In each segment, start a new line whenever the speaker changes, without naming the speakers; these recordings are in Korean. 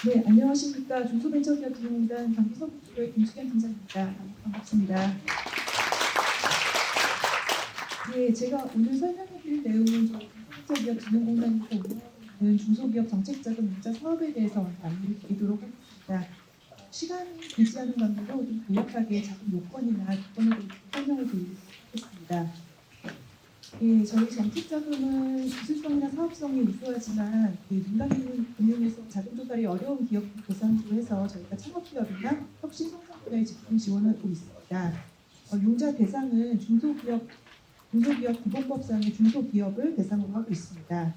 네, 안녕하십니까. 중소벤처기업진흥공단 경기서부의 김수경 팀장입니다. 반갑습니다. 네, 제가 오늘 설명해드릴 내용은 저희 중소벤처기업진흥공단에서 운영하는 중소기업 정책자금 융자 사업에 대해서 안내를 드리도록 하겠습니다. 시간이 길지 않은 관계로 좀 간략하게 자금 요건이나 조건에 대해서 설명을 드리도록 하겠습니다. 예, 저희 정책자금은 기술성이나 사업성이 우수하지만 민간금융에서 자금 조달이 어려운 기업 대상으로 해서 저희가 창업기업이나 혁신성장 분야에 집중 지원하고 있습니다. 융자 대상은 중소기업 기본법상의 중소기업을 대상으로 하고 있습니다.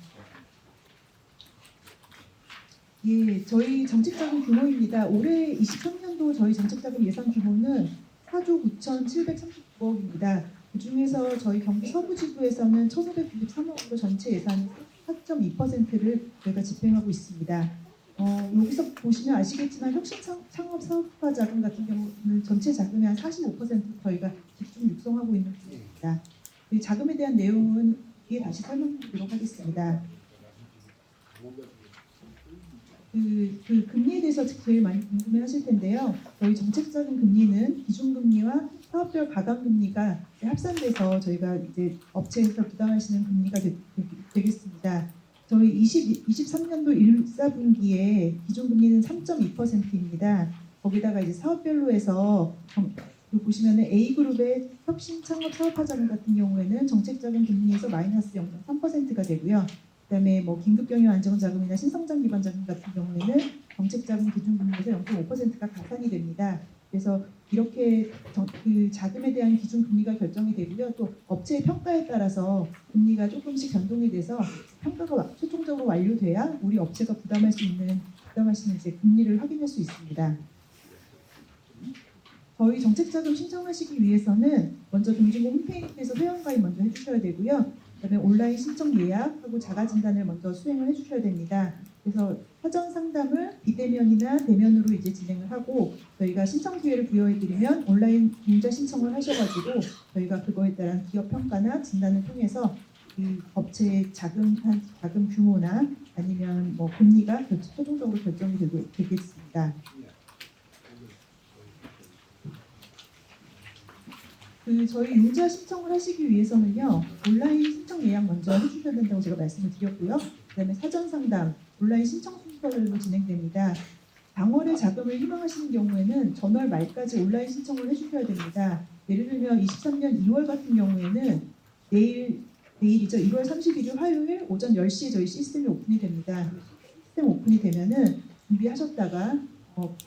예, 저희 정책자금 규모입니다. 올해 23년도 저희 정책자금 예상 규모는 4조 9,739억입니다. 그 중에서 저희 경기 서부지구에서는 1,593억으로 전체 예산 4.2%를 저희가 집행하고 있습니다. 여기서 보시면 아시겠지만 혁신창업 사업화 자금 같은 경우는 전체 자금의 한 45% 저희가 집중 육성하고 있는 중입니다. 이 자금에 대한 내용은 뒤에 다시 설명드리도록 하겠습니다. 그 금리에 대해서 제일 많이 궁금해하실 텐데요. 저희 정책자금 금리는 기준금리와 사업별 가감금리가 합산돼서 저희가 이제 업체에서 부담하시는 금리가 되겠습니다. 저희 23년도 1사분기에 기준금리는 3.2%입니다. 거기다가 이제 사업별로 해서 보시면은 A그룹의 혁신창업 사업화자금 같은 경우에는 정책자금 금리에서 마이너스 0.3%가 되고요. 그다음에 긴급경영 안정자금이나 신성장 기반 자금 같은 경우에는 정책자금 기준금리에서 0.5%가 가산이 됩니다. 그래서 이렇게 그 자금에 대한 기준금리가 결정이 되고요. 또 업체의 평가에 따라서 금리가 조금씩 변동이 돼서 평가가 최종적으로 완료돼야 우리 업체가 부담하시는 이제 금리를 확인할 수 있습니다. 저희 정책자금 신청하시기 위해서는 먼저 동진공 홈페이지에서 회원가입 먼저 해주셔야 되고요. 그다음에 온라인 신청 예약하고 자가진단을 먼저 수행을 해주셔야 됩니다. 그래서 사전 상담을 비대면이나 대면으로 이제 진행을 하고 저희가 신청 기회를 부여해드리면 온라인 융자 신청을 하셔가지고 저희가 그거에 따른 기업 평가나 진단을 통해서 이 업체의 자금 규모나 아니면 금리가 최종적으로 결정이 되겠습니다. 저희 융자 신청을 하시기 위해서는요, 온라인 신청 예약 먼저 해주셔야 된다고 제가 말씀을 드렸고요. 그다음에 사전 상담, 온라인 신청 순서로 진행됩니다. 당월에 자금을 희망하시는 경우에는 전월 말까지 온라인 신청을 해주셔야 됩니다. 예를 들면 23년 2월 같은 경우에는 내일이죠. 1월 31일 화요일 오전 10시에 저희 시스템이 오픈이 됩니다. 시스템 오픈이 되면은 준비하셨다가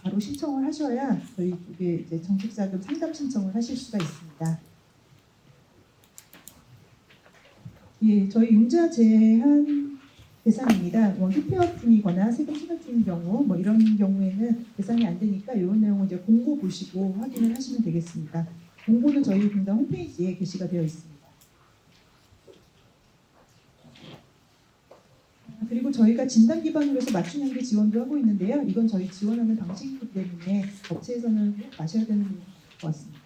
바로 신청을 하셔야 저희 쪽에 이제 정책자금 상담 신청을 하실 수가 있습니다. 예, 저희 융자 제한 대상입니다. 휴폐업 중이거나 세금 신청 중인 경우 이런 경우에는 대상이 안 되니까 이런 내용을 이제 공고 보시고 확인을 하시면 되겠습니다. 공고는 저희 공단 홈페이지에 게시가 되어 있습니다. 그리고 저희가 진단 기반으로 해서 맞춤 연계 지원도 하고 있는데요. 이건 저희 지원하는 방식이기 때문에 업체에서는 꼭 아셔야 되는 부분인 것 같습니다.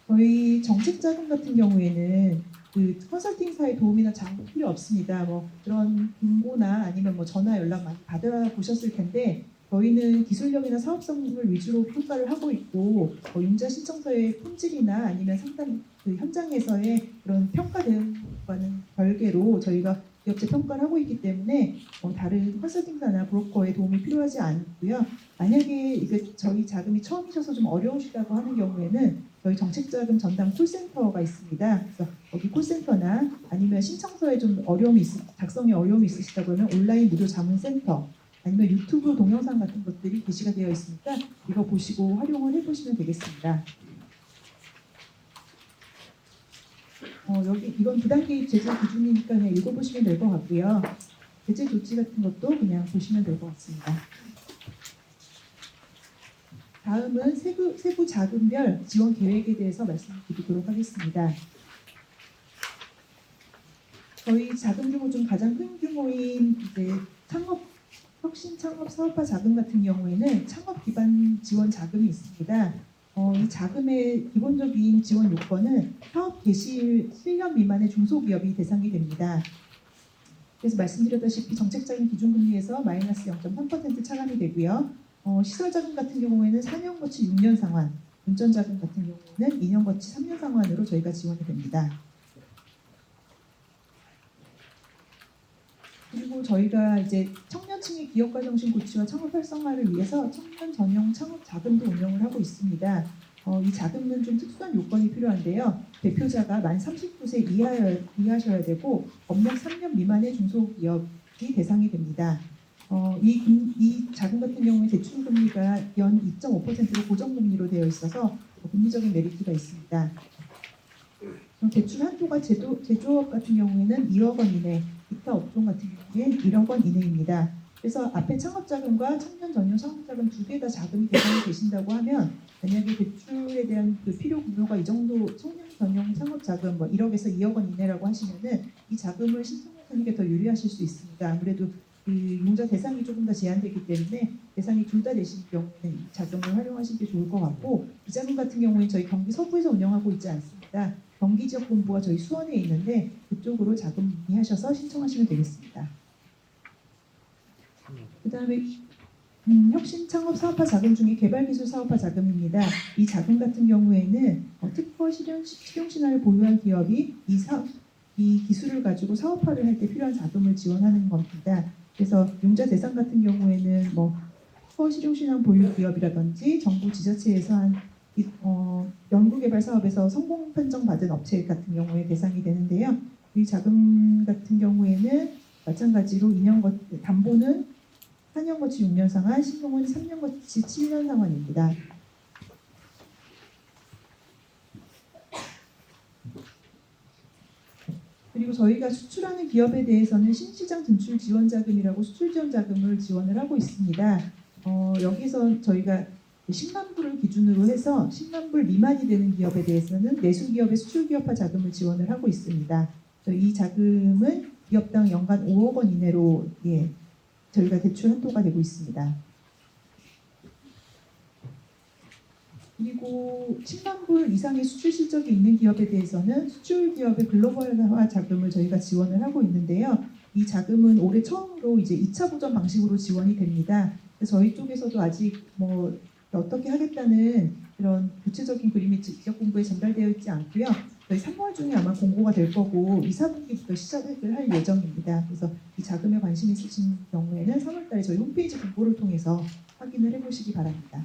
저희 정책자금 같은 경우에는 그 컨설팅사의 도움이나 장부 필요 없습니다. 그런 공고나 아니면 전화 연락 많이 받아보셨을 텐데 저희는 기술력이나 사업성을 위주로 평가를 하고 있고 융자 신청서의 품질이나 아니면 상담 그 현장에서의 그런 평가 대응과는 별개로 저희가 기업체 평가를 하고 있기 때문에 다른 컨설팅사나 브로커의 도움이 필요하지 않고요. 만약에 이게 저희 자금이 처음이셔서 좀 어려우시다고 하는 경우에는 저희 정책자금 전담 콜센터가 있습니다. 그래서 거기 콜센터나 아니면 신청서에 좀 작성에 어려움이 있으시다 그러면 온라인 무료 자문센터 아니면 유튜브 동영상 같은 것들이 게시가 되어 있으니까 이거 보시고 활용을 해보시면 되겠습니다. 이건 부당개입 제재 기준이니까 그냥 읽어보시면 될 것 같고요. 제재 조치 같은 것도 그냥 보시면 될 것 같습니다. 다음은 세부 자금별 지원 계획에 대해서 말씀드리도록 하겠습니다. 저희 자금 규모 중 가장 큰 규모인 이제 혁신 창업 사업화 자금 같은 경우에는 창업 기반 지원 자금이 있습니다. 이 자금의 기본적인 지원 요건은 사업 개시 7년 미만의 중소기업이 대상이 됩니다. 그래서 말씀드렸다시피 정책자금 기준금리에서 마이너스 0.3% 차감이 되고요. 시설자금 같은 경우에는 4년 거치 6년 상환, 운전자금 같은 경우에는 2년 거치 3년 상환으로 저희가 지원이 됩니다. 그리고 저희가 이제 청년층의 기업가 정신 고취와 창업 활성화를 위해서 청년 전용 창업 자금도 운영을 하고 있습니다. 이 자금은 좀 특수한 요건이 필요한데요. 대표자가 만 39세 이하셔야 되고 업력 3년 미만의 중소기업이 대상이 됩니다. 이 자금 같은 경우에 대출 금리가 연 2.5%로 고정금리로 되어 있어서 금리적인 메리트가 있습니다. 대출 한도가 제조업 같은 경우에는 2억 원 이내, 기타 업종 같은 경우에 1억 원 이내입니다. 그래서 앞에 창업자금과 청년 전용 창업자금 두 개 다 자금이 대상이 되신다고 하면 만약에 대출에 대한 그 필요 규모가 이 정도 청년 전용 창업자금 뭐 1억에서 2억 원 이내라고 하시면은 이 자금을 신청하는 게 더 유리하실 수 있습니다. 아무래도 그 융자 대상이 조금 더 제한되기 때문에 대상이 둘 다 되실 경우에는 이 자금을 활용하시는 게 좋을 것 같고 이 자금 같은 경우에 저희 경기 서부에서 운영하고 있지 않습니다. 경기지역본부가 저희 수원에 있는데 그쪽으로 자금 문의하셔서 신청하시면 되겠습니다. 그 다음에 혁신창업 사업화 자금 중에 개발기술 사업화 자금입니다. 이 자금 같은 경우에는 특허 실용신화를 보유한 기업이 이 기술을 가지고 사업화를 할 때 필요한 자금을 지원하는 겁니다. 그래서 융자 대상 같은 경우에는 뭐 특허 실용신화 보유 기업이라든지 정부 지자체에서 한 연구개발 사업에서 성공 판정받은 업체 같은 경우에 대상이 되는데요. 이 자금 같은 경우에는 마찬가지로 담보는 4년 거치 6년 상환, 신용은 3년 거치 7년 상환입니다. 그리고 저희가 수출하는 기업에 대해서는 신시장 진출 지원 자금이라고 수출 지원 자금을 지원을 하고 있습니다. 여기서 저희가 10만 불을 기준으로 해서 10만 불 미만이 되는 기업에 대해서는 내수기업의 수출기업화 자금을 지원을 하고 있습니다. 이 자금은 기업당 연간 5억 원 이내로 저희가 대출 한도가 되고 있습니다. 그리고 10만 불 이상의 수출 실적이 있는 기업에 대해서는 수출 기업의 글로벌화 자금을 저희가 지원을 하고 있는데요. 이 자금은 올해 처음으로 이제 2차 보전 방식으로 지원이 됩니다. 저희 쪽에서도 아직 뭐 어떻게 하겠다는 그런 구체적인 그림이 지적 공부에 전달되어 있지 않고요. 저희 3월 중에 아마 공고가 될 거고 2, 4분기부터 시작을 할 예정입니다. 그래서 이 자금에 관심 있으신 경우에는 3월 달에 저희 홈페이지 공고를 통해서 확인을 해보시기 바랍니다.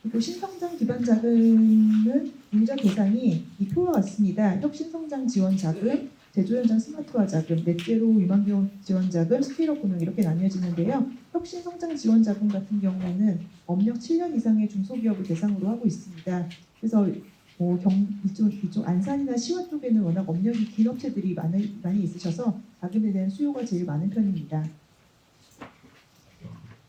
그리고 신성장 기반 자금은 융자 대상이 이 표와 같습니다. 혁신성장 지원 자금, 제조현장 스마트화 자금, 넷제로 유망기업 지원 자금, 스케일업 금융 이렇게 나뉘어지는데요. 혁신성장 지원 자금 같은 경우에는 업력 7년 이상의 중소기업을 대상으로 하고 있습니다. 그래서 이쪽 안산이나 시와 쪽에는 워낙 업력이 긴 업체들이 많이 있으셔서 자금에 대한 수요가 제일 많은 편입니다.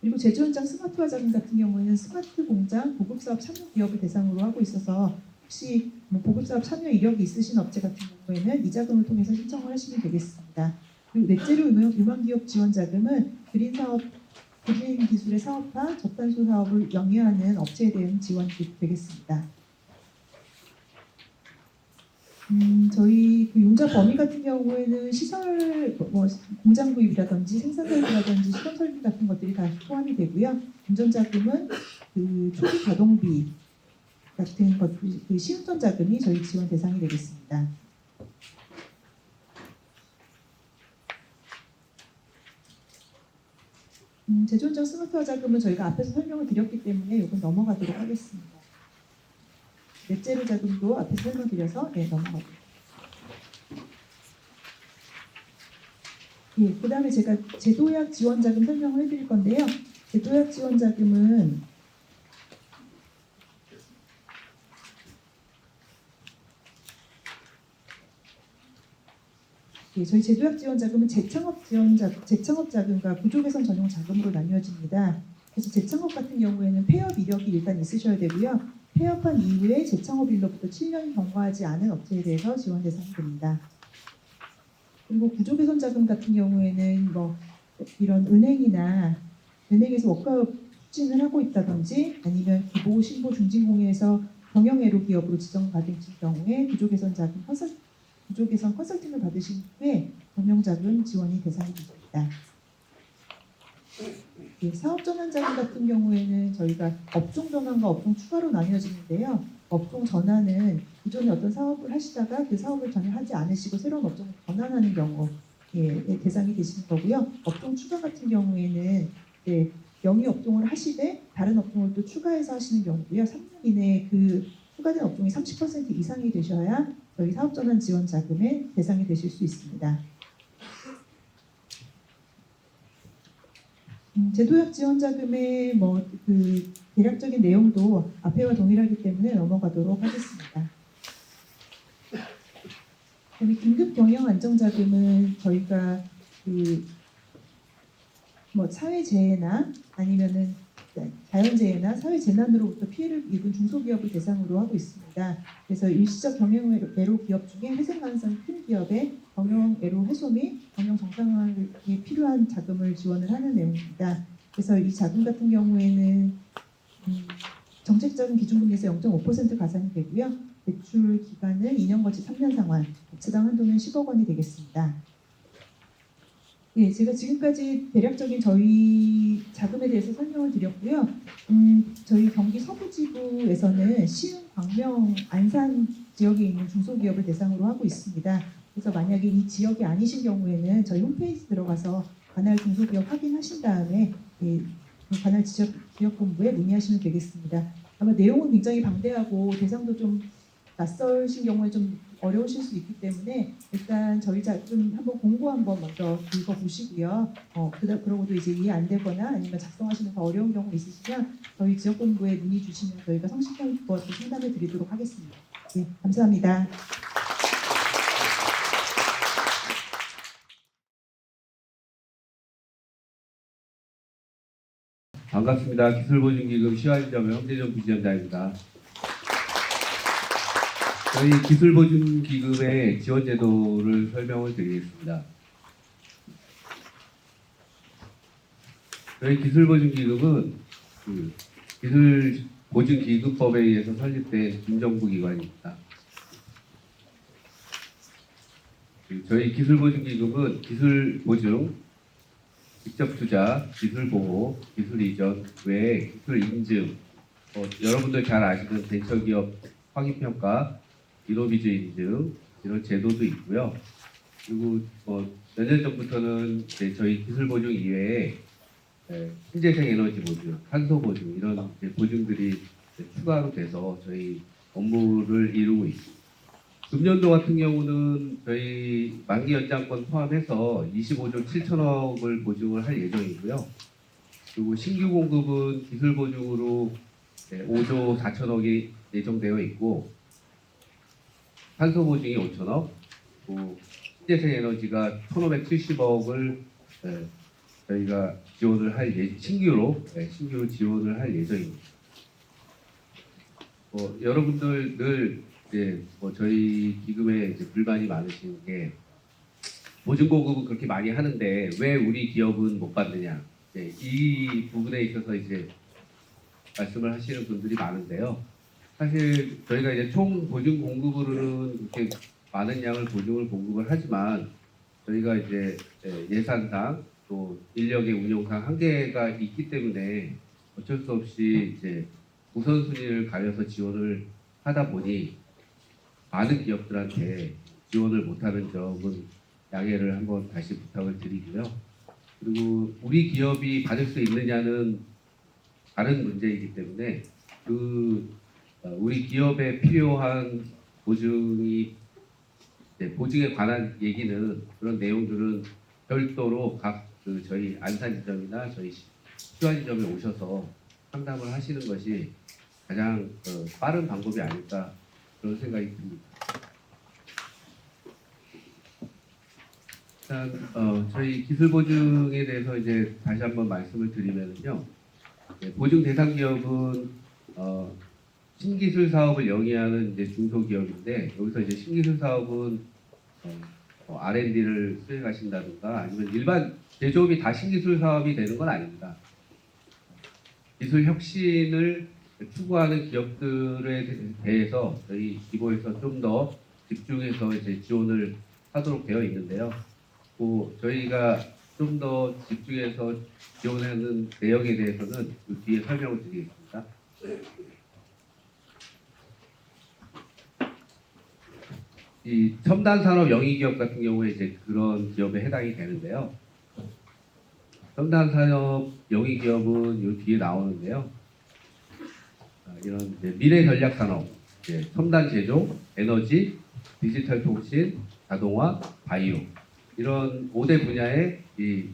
그리고 제조현장 스마트화 자금 같은 경우에는 스마트 공장, 보급사업 참여 기업을 대상으로 하고 있어서 혹시 보급사업 참여 이력이 있으신 업체 같은 경우에는 이 자금을 통해서 신청을 하시면 되겠습니다. 그리고 넷제로 유망기업 지원 자금은 그린 기술의 사업화, 저탄소 사업을 영위하는 업체에 대한 지원이 되겠습니다. 저희 그 융자 범위 같은 경우에는 시설, 공장 구입이라든지 생산 설비라든지 시설 설비 같은 것들이 다 포함이 되고요. 운전자금은 그 초기 가동비 같은 것, 그 시운전 자금이 저희 지원 대상이 되겠습니다. 제조현장 스마트화 자금은 저희가 앞에서 설명을 드렸기 때문에 이건 넘어가도록 하겠습니다. 넷제로 자금도 앞에서 설명드려서 넘어가도록. 그 다음에 제가 제도약 지원 자금 설명을 해드릴 건데요. 제도약 지원 자금은 저희 제도약 지원 자금은 재창업 자금과 구조 개선 전용 자금으로 나뉘어집니다. 그래서 재창업 같은 경우에는 폐업 이력이 일단 있으셔야 되고요. 폐업한 이후에 재창업일로부터 7년이 경과하지 않은 업체에 대해서 지원 대상이 됩니다. 그리고 구조 개선 자금 같은 경우에는 뭐 이런 은행에서 워크아웃 추진을 하고 있다든지 아니면 기보, 신보, 중진공예에서 경영애로 기업으로 지정받은 경우에 구조 개선 구조 개선 컨설팅을 받으신 후에 경영자금 지원이 대상이 됩니다. 예, 사업 전환 자금 같은 경우에는 저희가 업종 전환과 업종 추가로 나뉘어지는데요. 업종 전환은 기존에 어떤 사업을 하시다가 그 사업을 전혀 하지 않으시고 새로운 업종을 전환하는 경우에 대상이 되시는 거고요. 업종 추가 같은 경우에는 영위 업종을 하시되 다른 업종을 또 추가해서 하시는 경우고요. 3년 이내에 그 추가된 업종이 30% 이상이 되셔야 저희 사업 전환 지원 자금의 대상이 되실 수 있습니다. 제도약 지원 자금의 그 대략적인 내용도 앞에와 동일하기 때문에 넘어가도록 하겠습니다. 그다음에 긴급 경영 안정 자금은 저희가 그 사회재해나 아니면은 자연재해나 사회재난으로부터 피해를 입은 중소기업을 대상으로 하고 있습니다. 그래서 일시적 경영애로 기업 중에 회생 가능성이 큰 기업의 경영애로 해소 및 경영 정상화에 필요한 자금을 지원을 하는 내용입니다. 그래서 이 자금 같은 경우에는 정책적인 기준금리에서 0.5% 가산이 되고요. 대출 기간은 2년 거치 3년 상환, 업체당 한도는 10억 원이 되겠습니다. 예, 제가 지금까지 대략적인 저희 자금에 대해서 설명을 드렸고요. 저희 경기 서부지구에서는 시흥, 광명, 안산 지역에 있는 중소기업을 대상으로 하고 있습니다. 그래서 만약에 이 지역이 아니신 경우에는 저희 홈페이지 들어가서 관할 중소기업 확인하신 다음에 관할 지역본부에 문의하시면 되겠습니다. 아마 내용은 굉장히 방대하고 대상도 좀 낯설신 경우에 좀 어려우실 수 있기 때문에 일단 저희 좀 한번 공고 한번 먼저 읽어보시고요. 그러고도 이제 이해 안 되거나 아니면 작성하시면서 어려운 경우 있으시면 저희 지역본부에 문의 주시면 저희가 성실껏 상담해 드리도록 하겠습니다. 네, 감사합니다.
반갑습니다. 기술보증기금 시환점의 황재정 부지원자입니다. 저희 기술보증기금의 지원제도를 설명을 드리겠습니다. 저희 기술보증기금은 기술보증기금법에 의해서 설립된 준정부기관입니다. 저희 기술보증기금은 기술보증, 직접투자, 기술보호, 기술이전 외에 기술인증, 여러분들 잘 아시는 벤처기업 확인평가, 이노비즈 인증 이런 제도도 있고요. 그리고 몇 년 전부터는 저희 기술보증 이외에 신재생 에너지 보증, 탄소 보증 이런 보증들이 추가로 돼서 저희 업무를 이루고 있습니다. 금년도 같은 경우는 저희 만기 연장권 포함해서 25조 7천억을 보증을 할 예정이고요. 그리고 신규 공급은 기술 보증으로 5조 4천억이 예정되어 있고 탄소 보증이 5천억, 신재생 에너지가 1,570억을 저희가 지원을 할 신규로 지원을 할 예정입니다. 여러분들 늘 저희 기금에 불만이 많으신 게 보증 공급은 그렇게 많이 하는데 왜 우리 기업은 못 받느냐, 이 부분에 있어서 말씀을 하시는 분들이 많은데요. 사실 저희가 총 보증 공급으로는 그렇게 많은 양을 보증을 공급을 하지만 저희가 예산상 또 인력의 운용상 한계가 있기 때문에 어쩔 수 없이 우선순위를 가려서 지원을 하다 보니 많은 기업들한테 지원을 못하는 점은 양해를 한번 다시 부탁을 드리고요. 그리고 우리 기업이 받을 수 있느냐는 다른 문제이기 때문에 우리 기업에 필요한 보증에 관한 얘기는 그런 내용들은 별도로 각 저희 안산지점이나 저희 시화지점에 오셔서 상담을 하시는 것이 가장 빠른 방법이 아닐까 그런 생각이 듭니다. 일단 저희 기술보증에 대해서 다시 한번 말씀을 드리면요. 보증 대상 기업은 신기술 사업을 영위하는 중소기업인데 여기서 신기술 사업은 R&D를 수행하신다든가 아니면 일반 제조업이 다 신기술 사업이 되는 건 아닙니다. 기술 혁신을 추구하는 기업들에 대해서 저희 기보에서 좀 더 집중해서 이제 지원을 하도록 되어 있는데요. 저희가 좀 더 집중해서 지원하는 내용에 대해서는 그 뒤에 설명을 드리겠습니다. 이 첨단 산업 영위 기업 같은 경우에 이제 그런 기업에 해당이 되는데요. 첨단 산업 영위 기업은 이 뒤에 나오는데요. 이런 이제 미래 전략 산업, 이제 첨단 제조, 에너지, 디지털 통신, 자동화, 바이오 이런 5대 분야의 이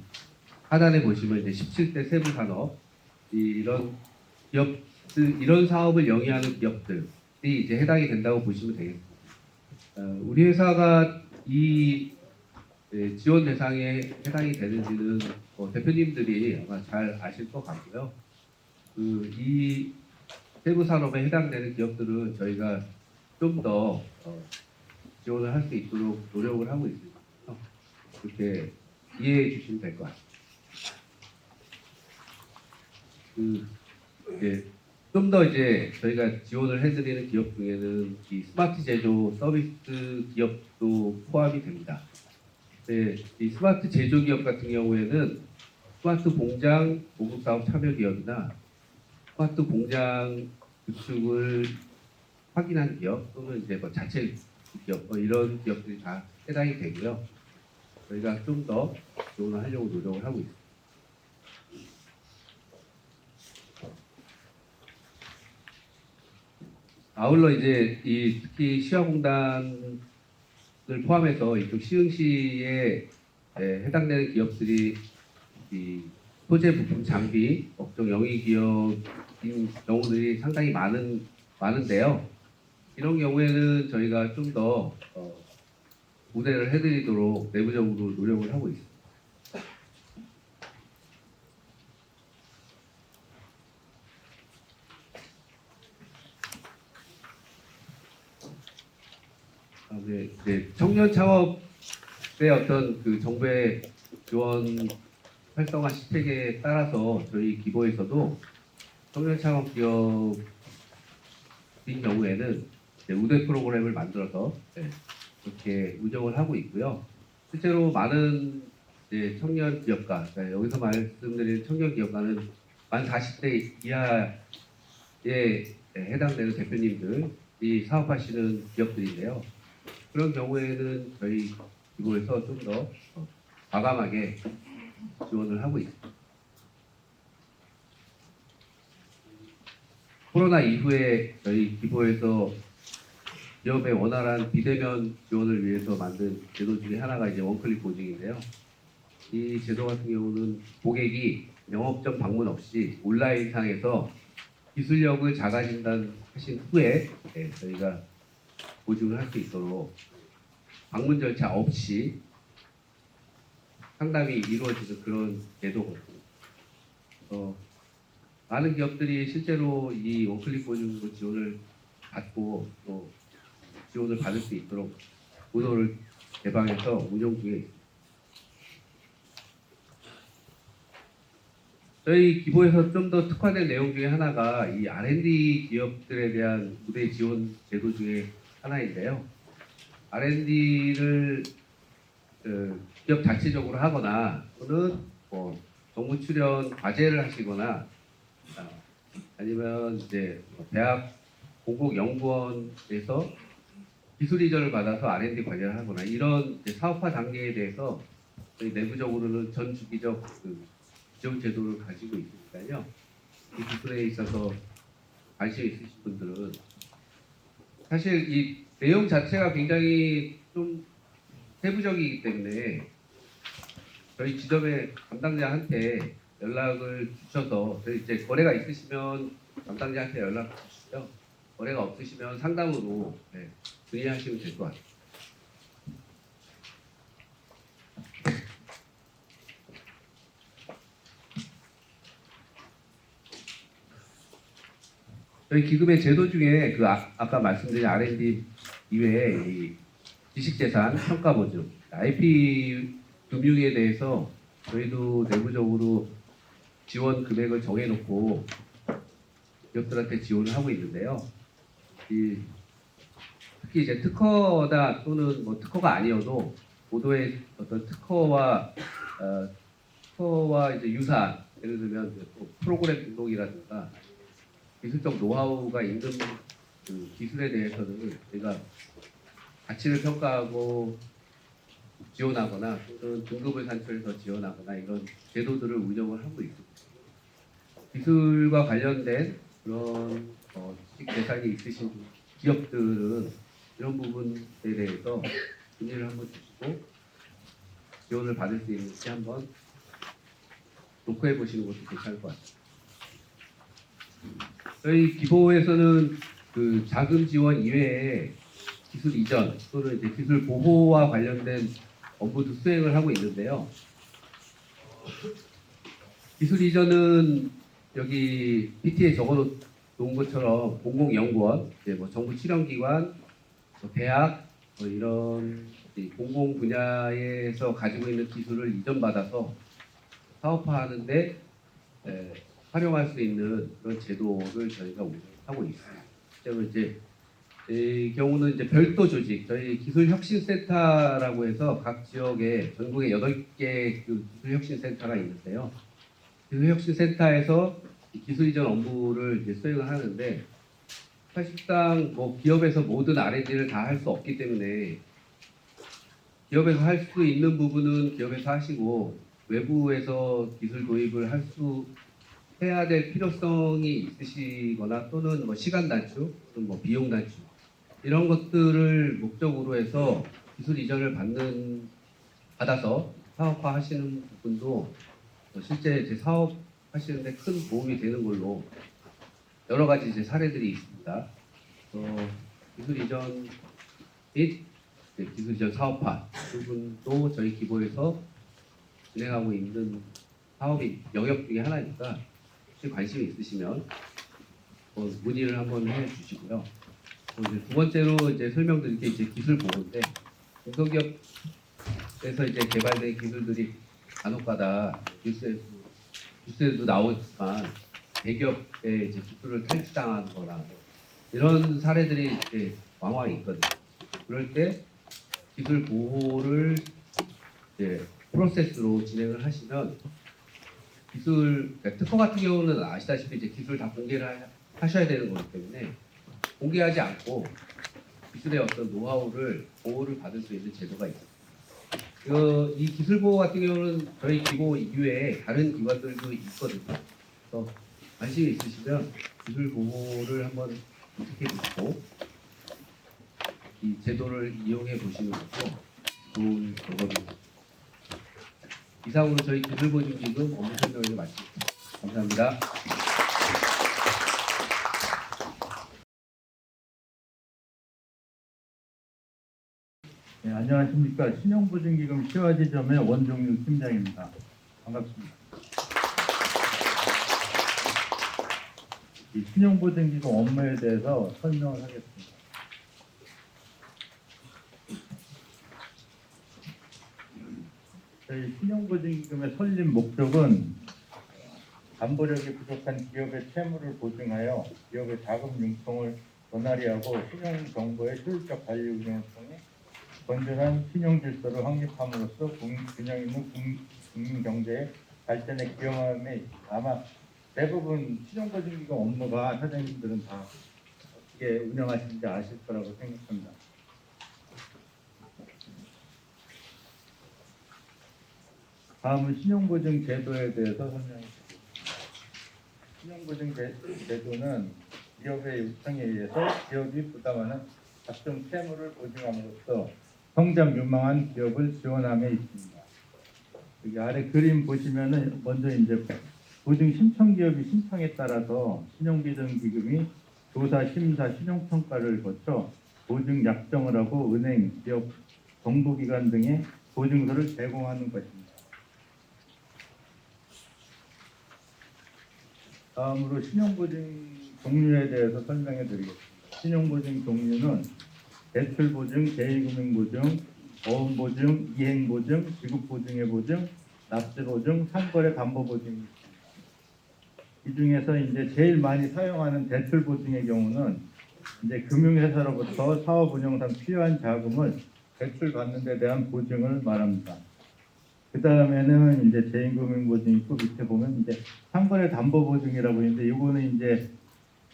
하단에 보시면 이제 17대 세부 산업 이런 기업들 이런 사업을 영위하는 기업들이 이제 해당이 된다고 보시면 되겠습니다. 우리 회사가 이 지원 대상에 해당이 되는지는 대표님들이 아마 잘 아실 것 같고요. 이 세부 산업에 해당되는 기업들은 저희가 좀 더 지원을 할 수 있도록 노력을 하고 있습니다. 그렇게 이해해 주시면 될 것 같습니다. 좀 더 이제 저희가 지원을 해드리는 기업 중에는 이 스마트 제조 서비스 기업도 포함이 됩니다. 이 스마트 제조 기업 같은 경우에는 스마트 공장 보급 사업 참여 기업이나 스마트 공장 구축을 확인한 기업 또는 이제 뭐 자체 기업 이런 기업들이 다 해당이 되고요. 저희가 좀 더 지원을 하려고 노력을 하고 있습니다. 아울러 이제 특히 시화공단을 포함해서 이쪽 시흥시에 해당되는 기업들이 이 소재 부품 장비 업종 영위 기업인 경우들이 상당히 많은데요. 이런 경우에는 저희가 좀 더 우대를 해드리도록 내부적으로 노력을 하고 있습니다. 청년 창업의 어떤 그 정부의 지원 활성화 시책에 따라서 저희 기보에서도 청년 창업 기업인 경우에는 우대 프로그램을 만들어서 그렇게 운영을 하고 있고요. 실제로 많은 청년 기업가, 여기서 말씀드리는 청년 기업가는 만 40대 이하에 해당되는 대표님들이 사업하시는 기업들인데요. 그런 경우에는 저희 기부에서 좀 더 과감하게 지원을 하고 있습니다. 코로나 이후에 저희 기부에서 기업의 원활한 비대면 지원을 위해서 만든 제도 중에 하나가 이제 원클릭 보증인데요. 이 제도 같은 경우는 고객이 영업점 방문 없이 온라인상에서 기술력을 자가 진단하신 후에 저희가 보증을 할 수 있도록 방문 절차 없이 상담이 이루어지는 그런 제도거든요. 많은 기업들이 실제로 이 원클릭 보증으로 지원을 받고 또 지원을 받을 수 있도록 문호를 개방해서 운영 중에 있습니다. 저희 기부에서 좀 더 특화된 내용 중에 하나가 이 R&D 기업들에 대한 우대 지원 제도 중에 하나인데요. R&D를 기업 자체적으로 하거나 또는 뭐 정부 출연 과제를 하시거나 아니면 이제 대학 공공연구원에서 기술 이전을 받아서 R&D 과제를 하거나 이런 사업화 단계에 대해서 저희 내부적으로는 전 주기적 지원 제도를 가지고 있으니까요. 이 기술에 있어서 관심 있으신 분들은 사실 이 내용 자체가 굉장히 좀 세부적이기 때문에 저희 지점의 담당자한테 연락을 주셔서 저희 이제 거래가 있으시면 담당자한테 연락 주시고요. 거래가 없으시면 상담으로 문의하시면 될 것 같아요. 저희 기금의 제도 중에 아까 말씀드린 R&D 이외에 이 지식재산 평가보증, IP 금융에 대해서 저희도 내부적으로 지원 금액을 정해놓고 기업들한테 지원을 하고 있는데요. 특히 특히 이제 특허다 또는 뭐 특허가 아니어도 보도의 어떤 특허와 이제 유사한 예를 들면 이제 또 프로그램 등록이라든가 기술적 노하우가 있는 그 기술에 대해서는 저희가 가치를 평가하고 지원하거나 또는 등급을 산출해서 지원하거나 이런 제도들을 운영을 하고 있습니다. 기술과 관련된 그런 지식 재산이 있으신 기업들은 이런 부분에 대해서 문의를 한번 주시고 지원을 받을 수 있는지 한번 녹화해 보시는 것도 괜찮을 것 같습니다. 저희 기보에서는 그 자금 지원 이외에 기술 이전 또는 이제 기술 보호와 관련된 업무도 수행을 하고 있는데요. 기술 이전은 여기 PT에 적어놓은 것처럼 공공연구원, 이제 뭐 정부 출연기관, 뭐 대학 뭐 이런 공공 분야에서 가지고 있는 기술을 이전받아서 사업화하는데 활용할 수 있는 그런 제도를 저희가 운영하고 있습니다. 실제로 이제 이 경우는 이제 별도 조직, 저희 기술혁신센터라고 해서 각 지역에 전국에 8개 그 기술혁신센터가 있는데요. 기술혁신센터에서 기술 이전 업무를 이제 수행을 하는데 사실상 뭐 기업에서 모든 R&D를 다 할 수 없기 때문에 기업에서 할 수 있는 부분은 기업에서 하시고 외부에서 기술 도입을 해야 될 필요성이 있으시거나 또는 뭐 시간 단축, 또는 뭐 비용 단축 이런 것들을 목적으로 해서 기술 이전을 받아서 사업화하시는 부분도 실제 이제 사업하시는데 큰 도움이 되는 걸로 여러 가지 이제 사례들이 있습니다. 기술 이전 및 기술 이전 사업화 부분도 저희 기보에서 진행하고 있는 사업이 영역 중에 하나니까 혹시 관심이 있으시면 문의를 한번 해주시고요. 이제 두 번째로 이제 설명드릴 게 이제 기술 보호인데 중소기업에서 이제 개발된 기술들이 간혹가다 뉴스에도 나오지만 대기업의 이제 기술을 탈취당하거나 이런 사례들이 이제 왕왕 있거든요. 그럴 때 기술 보호를 이제 프로세스로 진행을 하시면 그러니까 특허 같은 경우는 아시다시피 이제 기술 다 공개를 하셔야 되는 거기 때문에 공개하지 않고 기술의 어떤 노하우를 보호를 받을 수 있는 제도가 있습니다. 이 기술 보호 같은 경우는 저희 기보 이외에 다른 기관들도 있거든요. 그래서 관심이 있으시면 기술 보호를 한번 검색해 보시고 이 제도를 이용해 보시는 것도 좋은 방법입니다. 이상으로 저희 기술보증기금 업무 설명을 마치겠습니다. 감사합니다.
네, 안녕하십니까. 신용보증기금 시화지점의 원종육 팀장입니다. 반갑습니다. 이 신용보증기금 업무에 대해서 설명을 하겠습니다. 저희 신용보증기금의 설립 목적은 담보력이 부족한 기업의 채무를 보증하여 기업의 자금 융통을 원활히 하고 신용정보의 효율적 관리 운영을 통해 건전한 신용 질서를 확립함으로써 균형 있는 국민 경제의 발전에 기여함에 아마 대부분 신용보증기금 업무가 사장님들은 다 어떻게 운영하시는지 아실 거라고 생각합니다. 다음은 신용보증 제도에 대해서 설명드리겠습니다. 신용보증 제도는 기업의 요청에 의해서 기업이 부담하는 각종 채무를 보증함으로써 성장 유망한 기업을 지원함에 있습니다. 여기 아래 그림 보시면은 먼저 이제 보증 신청 기업이 신청에 따라서 신용보증기금이 조사, 심사, 신용평가를 거쳐 보증 약정을 하고 은행, 기업, 정부기관 등의 보증서를 제공하는 것입니다. 다음으로 신용보증 종류에 대해서 설명해 드리겠습니다. 신용보증 종류는 대출보증, 제2금융보증, 보험보증, 이행보증, 지급보증의 보증, 납세보증, 상거래 담보보증이 있습니다. 이 중에서 이제 제일 많이 사용하는 대출보증의 경우는 이제 금융회사로부터 사업 운영상 필요한 자금을 대출받는 데 대한 보증을 말합니다. 그 다음에는 이제 재임금융보증이 있고 밑에 보면 이제 상거래 담보보증이라고 있는데 이거는 이제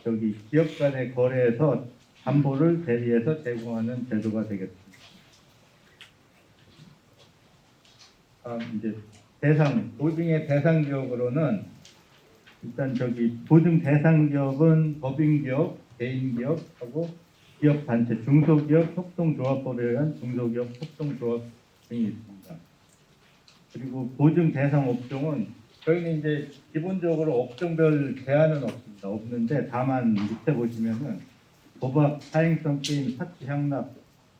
저기 기업 간의 거래에서 담보를 대리해서 제공하는 제도가 되겠습니다. 이제 보증의 대상 기업으로는 일단 저기 보증 대상 기업은 법인기업, 개인기업하고 기업 단체, 중소기업 협동조합법에 의한 중소기업 협동조합 등이 있습니다. 그리고 보증 대상 업종은 저희는 이제 기본적으로 업종별 제한은 없습니다. 없는데 다만 밑에 보시면은 도박, 사행성 게임, 사치, 향락,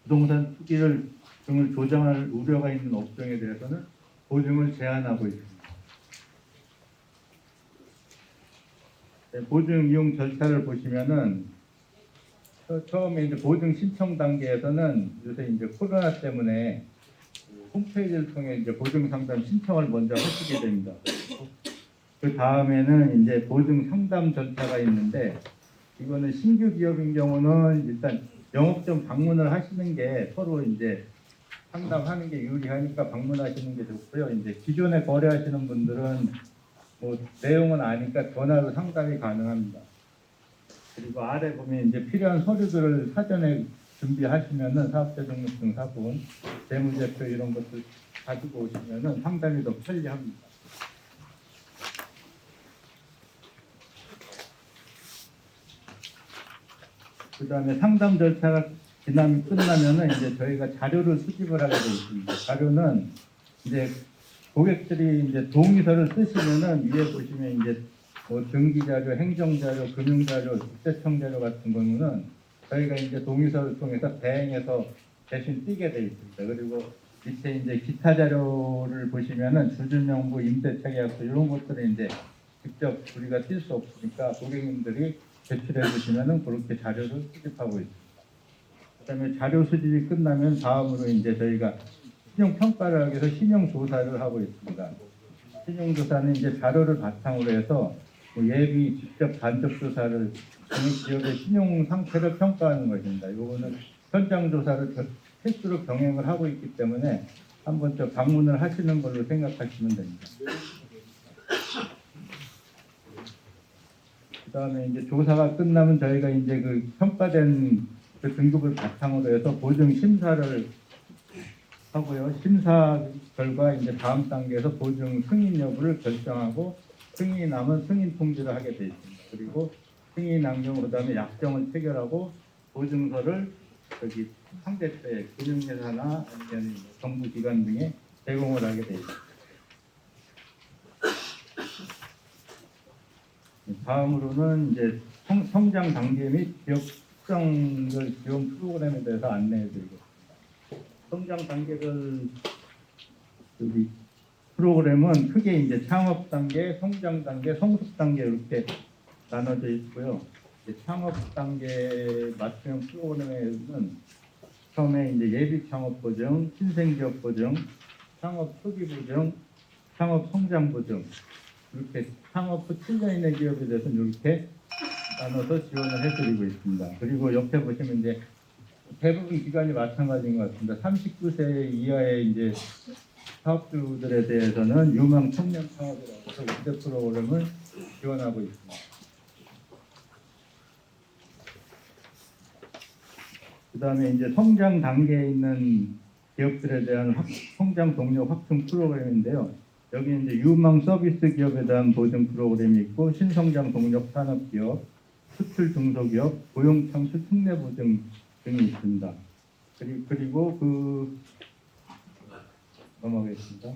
부동산 투기를 등을 조장할 우려가 있는 업종에 대해서는 보증을 제한하고 있습니다. 네, 보증 이용 절차를 보시면은 처음에 이제 보증 신청 단계에서는 요새 이제 코로나 때문에 홈페이지를 통해 이제 보증 상담 신청을 먼저 하시게 됩니다. 그 다음에는 이제 보증 상담 절차가 있는데 이거는 신규 기업인 경우는 일단 영업점 방문을 하시는 게 서로 이제 상담하는 게 유리하니까 방문하시는 게 좋고요. 이제 기존에 거래하시는 분들은 뭐 내용은 아니까 전화로 상담이 가능합니다. 그리고 아래 보면 이제 필요한 서류들을 사전에 준비하시면은 사업자 등록증 사본, 재무제표 이런 것들 가지고 오시면은 상담이 더 편리합니다. 그 다음에 상담 절차가 끝나면은 이제 저희가 자료를 수집을 하게 되어 있습니다. 자료는 이제 고객들이 이제 동의서를 쓰시면은 위에 보시면 이제 뭐 등기자료, 행정자료, 금융자료, 국세청자료 같은 경우는 저희가 이제 동의서를 통해서 대행해서 대신 띄게 되어 있습니다. 그리고 밑에 이제 기타 자료를 보시면은 주주명부, 임대차계약서 이런 것들을 이제 직접 우리가 띌 수 없으니까 고객님들이 제출해 주시면은 그렇게 자료를 수집하고 있습니다. 그다음에 자료 수집이 끝나면 다음으로 이제 저희가 신용 평가를 하기 위해서 신용 조사를 하고 있습니다. 신용 조사는 이제 자료를 바탕으로 해서 뭐 예비, 직접 간접 조사를 통해 기업의 신용 상태를 평가하는 것입니다. 이거는 현장 조사를 필수로 병행을 하고 있기 때문에 한번 저 방문을 하시는 걸로 생각하시면 됩니다. 그다음에 이제 조사가 끝나면 저희가 이제 그 평가된 그 등급을 바탕으로 해서 보증 심사를 하고요. 심사 결과 이제 다음 단계에서 보증 승인 여부를 결정하고 승인이 나면 승인 통지를 하게 돼 있습니다. 그리고 승인이 난 경우 그다음에 약정을 체결하고 보증서를 저기 상대처에 금융회사나 아니면 정부기관 등에 제공을 하게 돼 있습니다. 다음으로는 이제 성장 단계 및 기업 특성별 지원 프로그램에 대해서 안내해드리겠습니다. 성장 단계별 여기 프로그램은 크게 이제 창업 단계, 성장 단계, 성숙 단계 이렇게 나눠져 있고요. 창업 단계 맞춤형 프로그램에는 처음에 이제 예비 창업 보증, 신생 기업 보증, 창업 초기 보증, 창업 성장 보증 이렇게 창업 후 7년 이내 기업에 대해서는 이렇게 나눠서 지원을 해드리고 있습니다. 그리고 옆에 보시면 이제 대부분 기관이 마찬가지인 것 같습니다. 39세 이하의 이제 사업주들에 대해서는 유망 청년 창업이라고 해서 우대 프로그램을 지원하고 있습니다. 그 다음에 이제 성장 단계에 있는 기업들에 대한 성장 동력 확충 프로그램인데요. 여기 이제 유망 서비스 기업에 대한 보증 프로그램이 있고 신성장 동력 산업 기업, 수출 중소기업, 고용 창출 특례 보증 등이 있습니다. 그리고 넘어가겠습니다.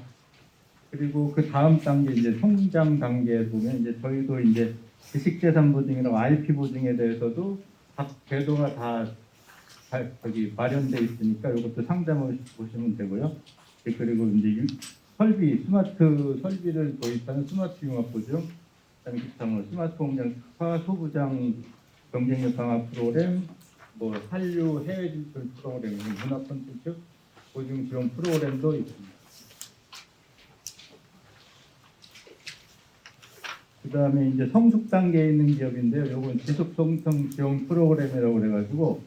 그리고 그 다음 단계 이제 성장 단계에 보면 이제 저희도 이제 지식재산 보증이나 IP 보증에 대해서도 각 제도가 다 저기 마련돼 있으니까 이것도 상담을 보시면 되고요. 그리고 이제 스마트 설비를 도입하는 스마트 융합 보증, 그다음에 기타 스마트 공장 특화 소부장 경쟁력 강화 프로그램, 뭐 한류 해외 진출 프로그램, 문화 콘텐츠 보증 지원 프로그램도 있습니다. 그다음에 이제 성숙 단계에 있는 기업인데요. 이건 지속 성장 지원 프로그램이라고 그래가지고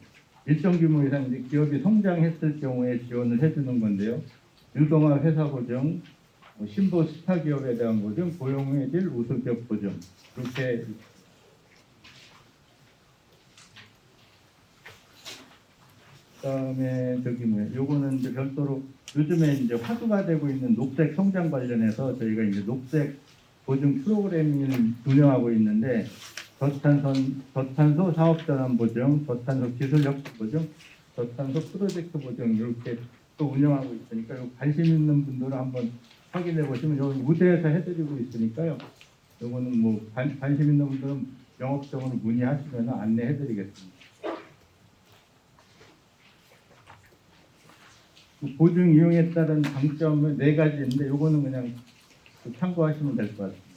일정 규모 이상 이제 기업이 성장했을 경우에 지원을 해주는 건데요. 유동화 회사 보증, 신보 스타 기업에 대한 보증, 고용의 질 우수 기업 보증 이렇게. 그다음에 저기 요거는 이제 별도로 요즘에 이제 화두가 되고 있는 녹색 성장 관련해서 저희가 이제 녹색 보증 프로그램을 운영하고 있는데 저탄소 사업 전환 보증, 저탄소 기술 혁신 보증, 저탄소 프로젝트 보증 이렇게 또 운영하고 있으니까 요 관심 있는 분들은 한번 확인해 보시면 여기 무대에서 해드리고 있으니까요. 요거는 뭐 관심 있는 분들은 영업적으로 문의하시면 안내해드리겠습니다. 보증 이용에 따른 장점은 4가지인데 요거는 그냥 참고하시면 될 것 같습니다.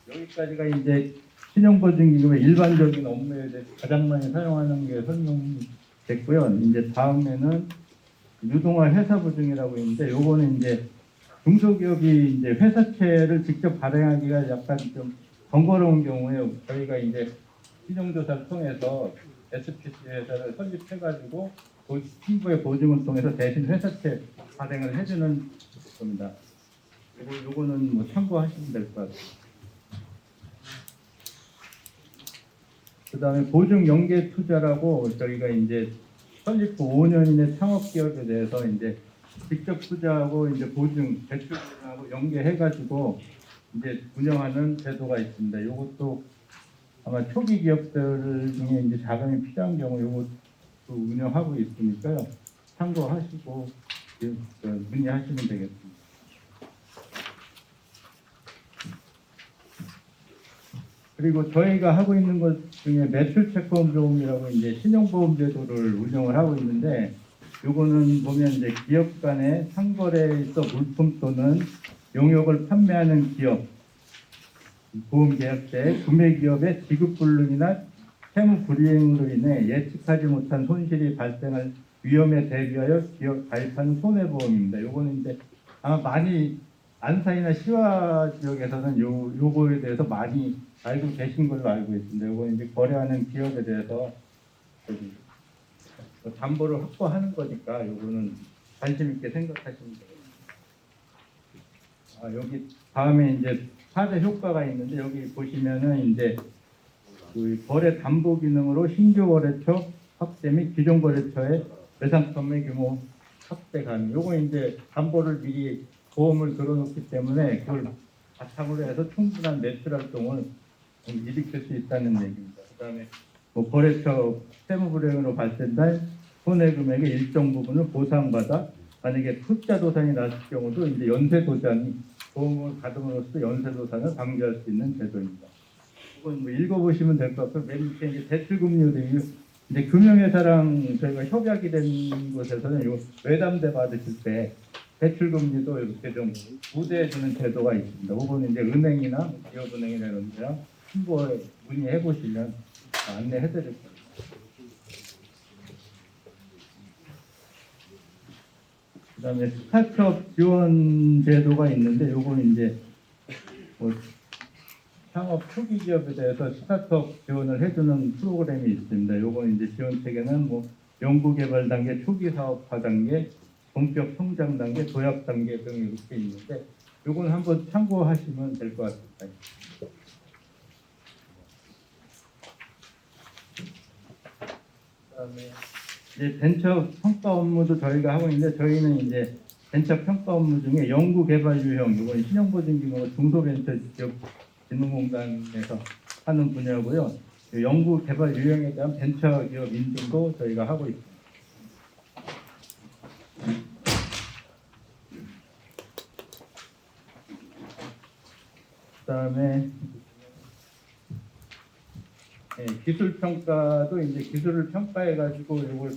여기까지가 이제 신용보증기금의 일반적인 업무에 대해 가장 많이 사용하는 게 설명됐고요. 이제 다음에는 유동화 회사 보증이라고 있는데 요거는 이제 중소기업이 이제 회사채를 직접 발행하기가 약간 좀 번거로운 경우에 저희가 이제 신용조사를 통해서 SPC 회사를 설립해가지고 신부의 보증을 통해서 대신 회사채 발행을 해주는 겁니다. 요거는 뭐 참고하시면 될 것 같아요. 그 다음에 보증 연계 투자라고 저희가 이제 설립 후 5년 이내 창업 기업에 대해서 이제 직접 투자하고 이제 보증, 대출 보증하고 연계해가지고 이제 운영하는 제도가 있습니다. 이것도 아마 초기 기업들 중에 이제 자금이 필요한 경우 이것도 운영하고 있으니까요. 참고하시고 문의하시면 되겠습니다. 그리고 저희가 하고 있는 것 중에 매출 채권 보험이라고 이제 신용보험 제도를 운영을 하고 있는데 요거는 보면 이제 기업 간의 상거래에서 물품 또는 용역을 판매하는 기업 보험 계약 때 구매 기업의 지급 불능이나 채무 불이행으로 인해 예측하지 못한 손실이 발생할 위험에 대비하여 기업 가입하는 손해보험입니다. 요거는 이제 아마 많이 안산이나 시와 지역에서는 요거에 대해서 많이 알고 계신 걸로 알고 있습니다. 요거는 이제 거래하는 기업에 대해서 담보를 확보하는 거니까 요거는 관심 있게 생각하시면 돼요. 여기 다음에 이제 4대 효과가 있는데 여기 보시면은 이제 그 거래 담보 기능으로 신규 거래처 확대 및 기존 거래처의 매상 판매 규모 확대 가능. 요거 이제 담보를 미리 보험을 들어놓기 때문에 그걸 바탕으로 해서 충분한 매출 활동을 일으킬 수 있다는 얘기입니다. 그다음에 뭐 거래처 채무 불이행으로 발생된 손해 금액의 일정 부분을 보상받아 만약에 흑자 도산이 났을 경우도 이제 연쇄 도산이 보험을 받음으로써 연쇄 도산을 방지할 수 있는 제도입니다. 이건 뭐 읽어보시면 될 것 같고 맨 밑에 이제 대출금리도 이제 금융회사랑 저희가 협약이 된 곳에서는 요 외담대 받으실 때 대출금리도 이렇게 좀 우대해주는 제도가 있습니다. 이거는 이제 은행이나 기업은행이나 이런 데랑 한번 문의해 보시면 안내해드릴 겁니다. 그다음에 스타트업 지원 제도가 있는데 요거는 이제 뭐 창업 초기 기업에 대해서 스타트업 지원을 해주는 프로그램이 있습니다. 요거는 이제 지원 체계는 뭐 연구개발 단계, 초기 사업화 단계, 본격 성장 단계, 도약 단계 등 이렇게 있는데 요건 한번 참고하시면 될 것 같습니다. 그다음에 이제 벤처 평가 업무도 저희가 하고 있는데 저희는 이제 벤처 평가 업무 중에 연구 개발 유형 이건 신용보증기금 중소벤처기업 진흥공단에서 하는 분야고요. 연구 개발 유형에 대한 벤처 기업 인증도 저희가 하고 있습니다. 그다음에 기술 평가도 이제 기술을 평가해 가지고 이걸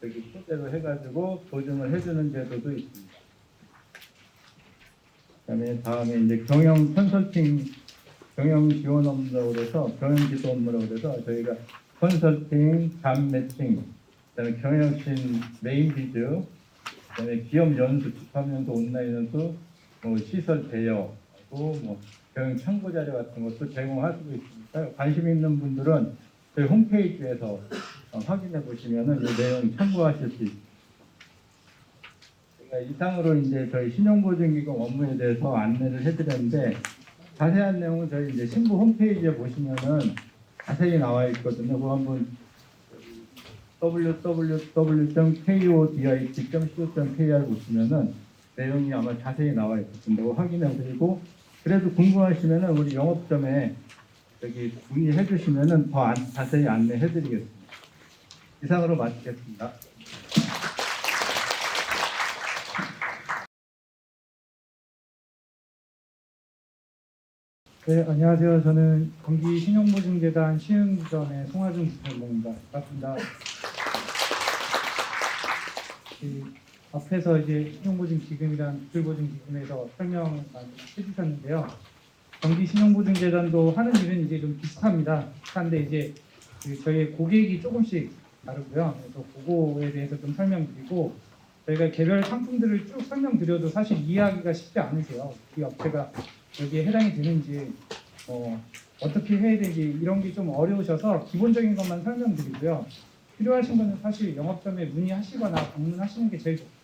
여기 토대로 해 가지고 보증을 해주는 제도도 있습니다. 다음에 이제 경영 컨설팅 경영 지원 업무라고 그래서 경영 지도 업무라고 그래서 저희가 컨설팅, 잠 매칭, 그다음에 경영신 메인 비즈, 그다음에 기업 연수, 집합 연수, 온라인 연수, 뭐 시설 대여 있고 뭐 경영 참고 자료 같은 것도 제공할 수도 있으니까요. 관심 있는 분들은 저희 홈페이지에서 확인해 보시면은 이 내용 참고하실 수 있습니다. 제가 이상으로 이제 저희 신용보증기금 업무에 대해서 안내를 해드렸는데 자세한 내용은 저희 이제 신부 홈페이지에 보시면은 자세히 나와 있거든요. 그거 한번 www.kodit.co.kr 보시면은 내용이 아마 자세히 나와 있을 텐데 확인해 드리고 그래도 궁금하시면은 우리 영업점에 여기 문의해 주시면은 더 자세히 안내해 드리겠습니다. 이상으로 마치겠습니다.
네, 안녕하세요. 저는 경기 신용보증재단 시흥점의 송하준 부총장입니다. 반갑습니다. 앞에서 이제 신용보증기금이란 기술보증기금에서 설명을 많이 해주셨는데요. 경기 신용보증재단도 하는 일은 이제 좀 비슷합니다. 비슷한데 이제 저희 고객이 조금씩 다르고요. 그래서 그거에 대해서 좀 설명드리고 저희가 개별 상품들을 쭉 설명드려도 사실 이해하기가 쉽지 않으세요. 이 업체가 여기에 해당이 되는지 어떻게 해야 되는지 이런 게 좀 어려우셔서 기본적인 것만 설명드리고요. 필요하신 분은 사실 영업점에 문의하시거나 방문하시는 게 제일 좋습니다.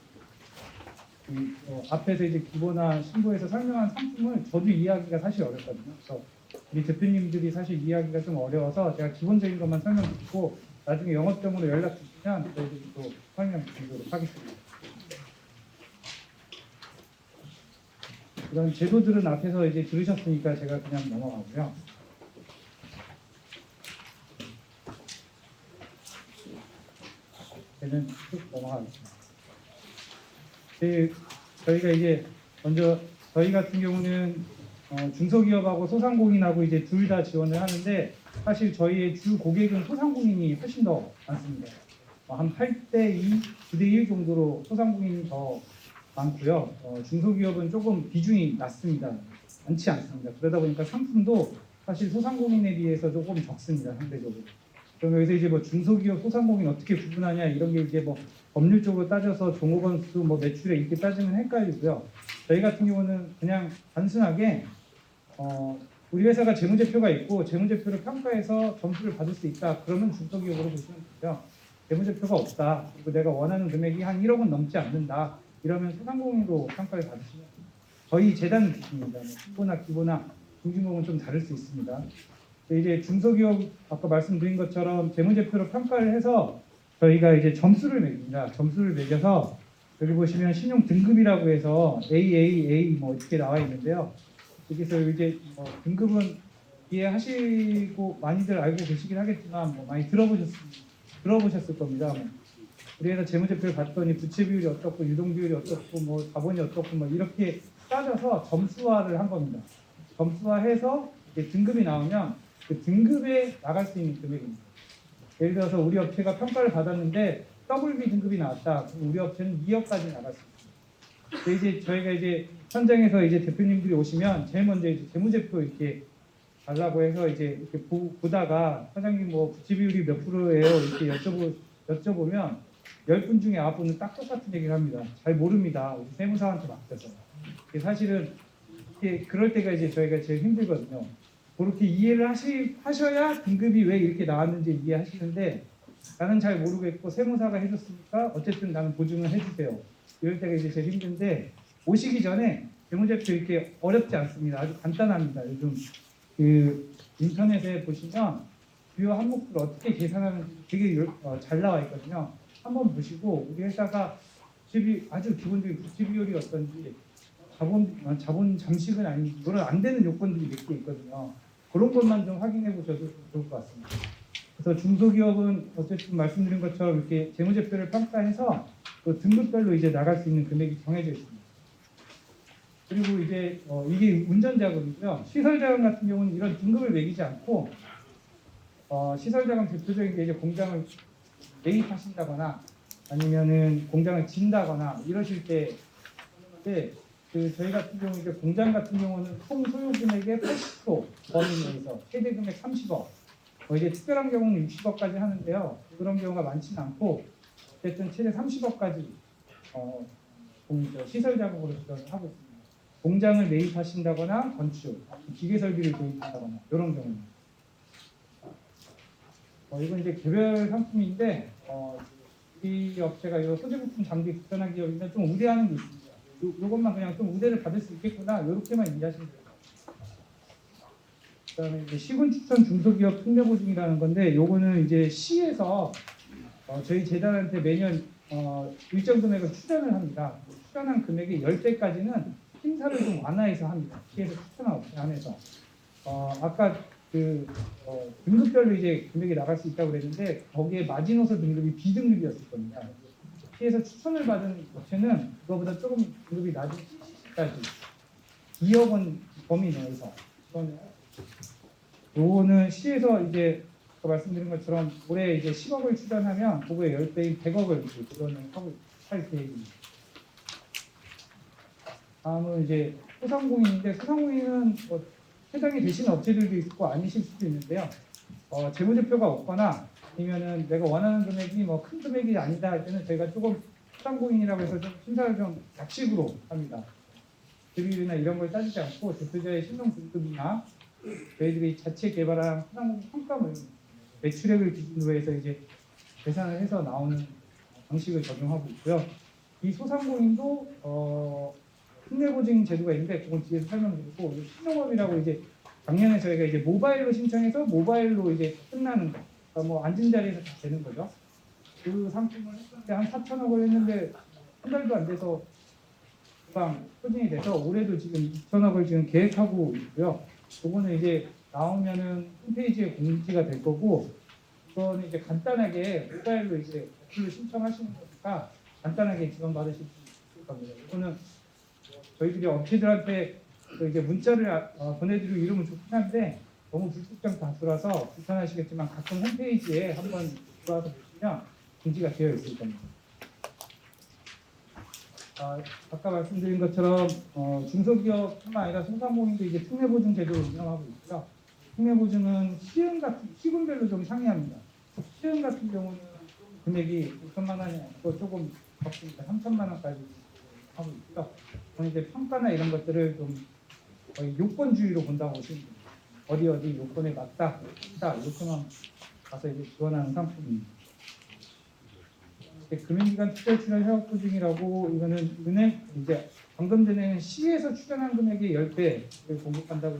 앞에서 이제 기보나 신고에서 설명한 상품을 저도 이해하기가 사실 어렵거든요. 그래서 우리 대표님들이 사실 이해하기가 좀 어려워서 제가 기본적인 것만 설명드리고 나중에 영업점으로 연락 주시면 저희들이 또 설명드리도록 하겠습니다. 이런 제도들은 앞에서 이제 들으셨으니까 제가 그냥 넘어가고요. 저는 쭉 넘어가겠습니다. 저희가 이제 먼저 저희 같은 경우는 중소기업하고 소상공인하고 이제 둘 다 지원을 하는데 사실 저희의 주 고객은 소상공인이 훨씬 더 많습니다. 한 8대2, 9대1 정도로 소상공인이 더 많고요. 중소기업은 조금 비중이 낮습니다. 많지 않습니다. 그러다 보니까 상품도 사실 소상공인에 비해서 조금 적습니다. 상대적으로. 그럼 여기서 이제 뭐 중소기업, 소상공인 어떻게 구분하냐 이런 게 이제 뭐 법률적으로 따져서 종업원 수, 뭐 매출에 이렇게 따지면 헷갈리고요. 저희 같은 경우는 그냥 단순하게 우리 회사가 재무제표가 있고 재무제표를 평가해서 점수를 받을 수 있다. 그러면 중소기업으로 보시면 되죠. 재무제표가 없다. 그리고 내가 원하는 금액이 한 1억은 넘지 않는다. 이러면 소상공인으로 평가를 받으시면 저희 재단 기준입니다. 신고나 기보나 중진공은 좀 다를 수 있습니다. 이제 중소기업 아까 말씀드린 것처럼 재무제표로 평가를 해서 저희가 이제 점수를 매깁니다. 점수를 매겨서 여기 보시면 신용 등급이라고 해서 AAA 뭐 이렇게 나와 있는데요. 여기서 이제 등급은 이해하시고 많이들 알고 계시긴 하겠지만 뭐 많이 들어보셨을 겁니다. 우리 회사 재무제표를 봤더니 부채 비율이 어떻고 유동 비율이 어떻고 뭐 자본이 어떻고 뭐 이렇게 따져서 점수화를 한 겁니다. 점수화해서 이제 등급이 나오면 그 등급에 나갈 수 있는 금액입니다. 예를 들어서 우리 업체가 평가를 받았는데 WB 등급이 나왔다. 그럼 우리 업체는 2억까지 나갈 수 있습니다. 근데 이제 저희가 이제 현장에서 이제 대표님들이 오시면 제일 먼저 이제 재무제표 이렇게 달라고 해서 이제 이렇게 보다가 사장님 뭐 부채 비율이 몇 프로예요? 이렇게 여쭤보면 10분 중에 9분은 딱 똑같은 얘기를 합니다. 잘 모릅니다. 우리 세무사한테 맡겨서. 사실은 이렇게 그럴 때가 이제 저희가 제일 힘들거든요. 그렇게 이해를 하셔야 등급이 왜 이렇게 나왔는지 이해하시는데 나는 잘 모르겠고 세무사가 해줬으니까 어쨌든 나는 보증을 해주세요. 이럴 때가 이제 제일 힘든데 오시기 전에 재무제표 이렇게 어렵지 않습니다. 아주 간단합니다. 요즘 그 인터넷에 보시면 주요 항목들 어떻게 계산하는지 되게 잘 나와 있거든요. 한번 보시고 우리 회사가 아주 기본적인 부채 비율이 어떤지 자본 잠식은 아닌지 그런 안 되는 요건들이 몇 개 있거든요. 그런 것만 좀 확인해 보셔도 좋을 것 같습니다. 그래서 중소기업은 어쨌든 말씀드린 것처럼 이렇게 재무제표를 평가해서 그 등급별로 이제 나갈 수 있는 금액이 정해져 있습니다. 그리고 이제 이게 운전자금이고요. 시설자금 같은 경우는 이런 등급을 매기지 않고 시설자금 대표적인 게 이제 공장을 매입하신다거나 아니면은 공장을 진다거나 이러실 때 저희 같은 경우 이제 공장 같은 경우는 총 소요 금액의 80% 범위 내에서 최대 금액 30억. 이제 특별한 경우는 60억까지 하는데요. 그런 경우가 많지는 않고 어쨌든 최대 30억까지 시설 자금으로 지원을 하고 있습니다. 공장을 매입하신다거나 건축, 기계 설비를 도입한다거나 이런 경우입니다. 이건 이제 개별 상품인데 이 업체가 이 소재 부품 장비 국산화 기업인데 좀 우대하는 게 있습니다. 요것만 그냥 좀 우대를 받을 수 있겠구나 이렇게만 이해하시면 돼요. 그다음에 이제 시군 추천 중소기업 특례 보증이라는 건데 요거는 이제 시에서 저희 재단한테 매년 일정 금액을 출연을 합니다. 출연한 금액의 10배까지는 심사를 좀 완화해서 합니다. 시에서 추천한 업체 안에서. 아까 등급별로 이제 금액이 나갈 수 있다고 그랬는데 거기에 마지노선 등급이 B등급이었을 겁니다. 시에서 추천을 받은 업체는 그거보다 조금 등급이 낮은 C까지 2억 원 범위 내에서 요거는 시에서 이제 아까 말씀드린 것처럼 올해 이제 10억을 추천하면 그거의 10배인 100억을 지원을 하고 할 계획입니다. 다음은 이제 소상공인인데 소상공인은 해당이 되시는 업체들도 있고 아니실 수도 있는데요. 재무제표가 없거나 아니면은 내가 원하는 금액이 큰 금액이 아니다 할 때는 저희가 조금 소상공인이라고 해서 좀 심사를 좀 약식으로 합니다. 드릴이나 이런 걸 따지지 않고 대표자의 신용 등급이나 저희들이 자체 개발한 소상공인 평가물 매출액을 기준으로 해서 이제 계산을 해서 나오는 방식을 적용하고 있고요. 이 소상공인도 특례보증 제도가 있는데 그건 뒤에서 설명드리고 신용업이라고 이제 작년에 저희가 이제 모바일로 신청해서 모바일로 이제 끝나는 거, 그러니까 앉은 자리에서 다 되는 거죠. 그 상품을 했는데 한 4천억을 했는데 한 달도 안 돼서 금방 소진이 돼서 올해도 지금 2천억을 지금 계획하고 있고요. 그거는 이제 나오면은 홈페이지에 공지가 될 거고, 그거는 이제 간단하게 모바일로 이제 어플로 신청하시는 거니까 간단하게 지원 받으실 수 있을 겁니다. 이거는 저희들이 업체들한테 이제 문자를 보내드리고 이러면 좋긴 한데 너무 불특정 다수라서 불편하시겠지만 가끔 홈페이지에 한번 들어와서 보시면 공지가 되어 있을 겁니다. 아까 말씀드린 것처럼 중소기업뿐만 아니라 소상공인도 이제 특례보증 제도를 운영하고 있고요. 특례보증은 시군별로 좀 상이합니다. 시흥 같은 경우는 금액이 5천만 원이 아니고 조금 적습니다. 3천만 원까지 하고 있고요. 저는 이제 평가나 이런 것들을 좀 거의 요건주의로 본다고 보시면 됩니다. 어디 요건에 맞다 이렇게만 가서 이제 지원하는 상품입니다. 금융기관 특별 출연 협업 보증이라고 이거는 은행 이제 방금 전에는 시에서 출연한 금액의 10배를 공급한다고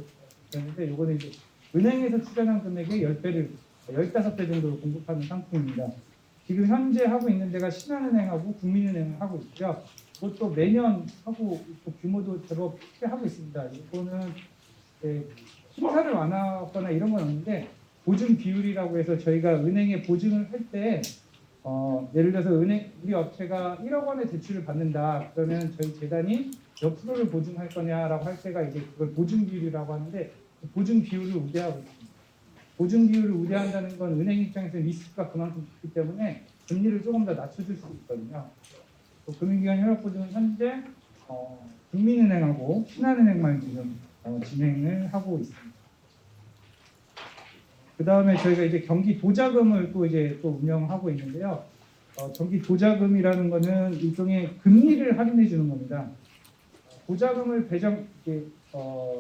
했는데 이거는 이제 은행에서 출연한 금액의 10배를 15배 정도로 공급하는 상품입니다. 지금 현재 하고 있는 데가 신한은행하고 국민은행을 하고 있고요. 그것도 매년 하고 있고 규모도 제법 크게 하고 있습니다. 이거는 심사를 완화하거나 이런 건 없는데 보증 비율이라고 해서 저희가 은행에 보증을 할 때 예를 들어서 우리 업체가 1억 원의 대출을 받는다. 그러면 저희 재단이 몇 프로를 보증할 거냐라고 할 때가 이제 그걸 보증 비율이라고 하는데 그 보증 비율을 우대하고 있습니다. 보증 비율을 우대한다는 건 은행 입장에서 리스크가 그만큼 있기 때문에 금리를 조금 더 낮춰줄 수 있거든요. 금융기관 협력보증은 현재 국민은행하고 신한은행만 지금 진행을 하고 있습니다. 그 다음에 저희가 이제 경기 도자금을 또 운영하고 있는데요. 경기 도자금이라는 거는 일종의 금리를 할인해 주는 겁니다. 도자금을